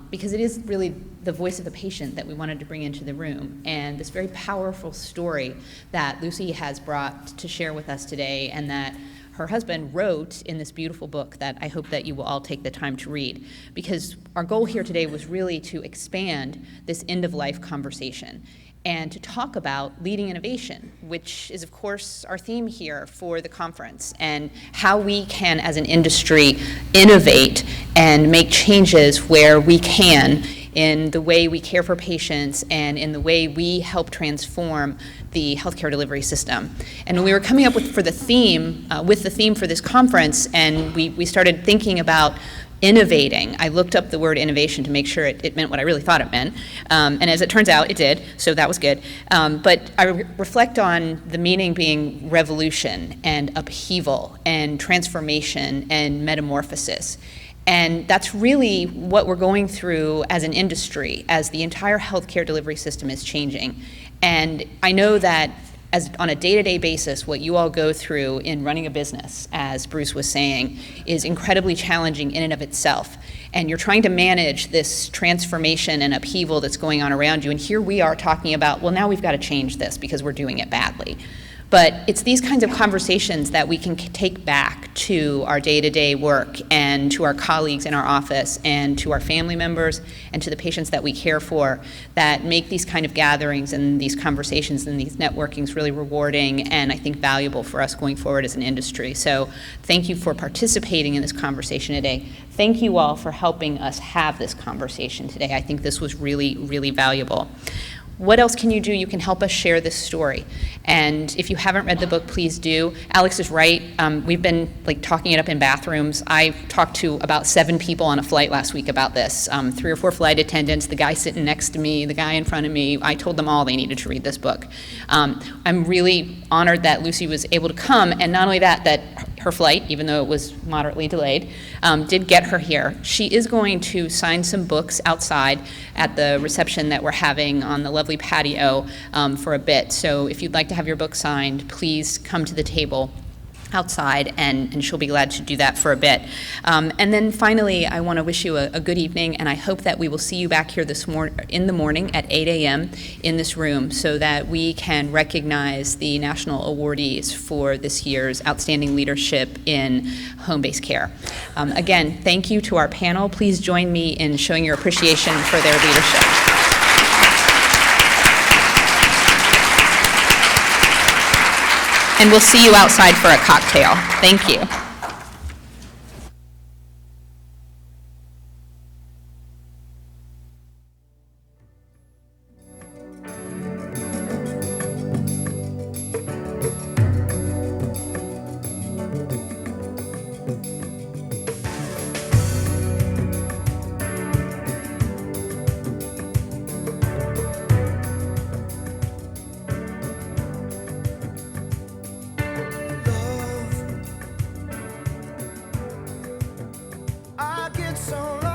Because it is really the voice of the patient that we wanted to bring into the room, and this very powerful story that Lucy has brought to share with us today, and that her husband wrote in this beautiful book that I hope that you will all take the time to read. Because our goal here today was really to expand this end-of-life conversation and to talk about leading innovation, which is, of course, our theme here for the conference, and how we can, as an industry, innovate and make changes where we can in the way we care for patients and in the way we help transform the healthcare delivery system. And when we were coming up with the theme for this conference, and we started thinking about innovating, I looked up the word innovation to make sure it meant what I really thought it meant. And as it turns out, it did, so that was good. But I reflect on the meaning being revolution and upheaval and transformation and metamorphosis. And that's really what we're going through as an industry, as the entire healthcare delivery system is changing. And I know that on a day-to-day basis, what you all go through in running a business, as Bruce was saying, is incredibly challenging in and of itself. And you're trying to manage this transformation and upheaval that's going on around you. And here we are talking about, well, now we've got to change this because we're doing it badly. But it's these kinds of conversations that we can take back to our day-to-day work and to our colleagues in our office and to our family members and to the patients that we care for that make these kind of gatherings and these conversations and these networkings really rewarding and I think valuable for us going forward as an industry. So thank you for participating in this conversation today. Thank you all for helping us have this conversation today. I think this was really, really valuable. What else can you do? You can help us share this story. And if you haven't read the book, please do. Alex is right. We've been talking it up in bathrooms. I talked to about 7 people on a flight last week about this. 3 or 4 flight attendants, the guy sitting next to me, the guy in front of me. I told them all they needed to read this book. I'm really honored that Lucy was able to come, and not only that her flight, even though it was moderately delayed, did get her here. She is going to sign some books outside at the reception that we're having on the lovely patio for a bit. So if you'd like to have your book signed, please come to the table outside, and she'll be glad to do that for a bit. And then finally, I want to wish you a good evening, and I hope that we will see you back here in the morning at 8 a.m. in this room so that we can recognize the national awardees for this year's Outstanding Leadership in Home-Based Care. Again, thank you to our panel. Please join me in showing your appreciation for their leadership. And we'll see you outside for a cocktail. Thank you. so long.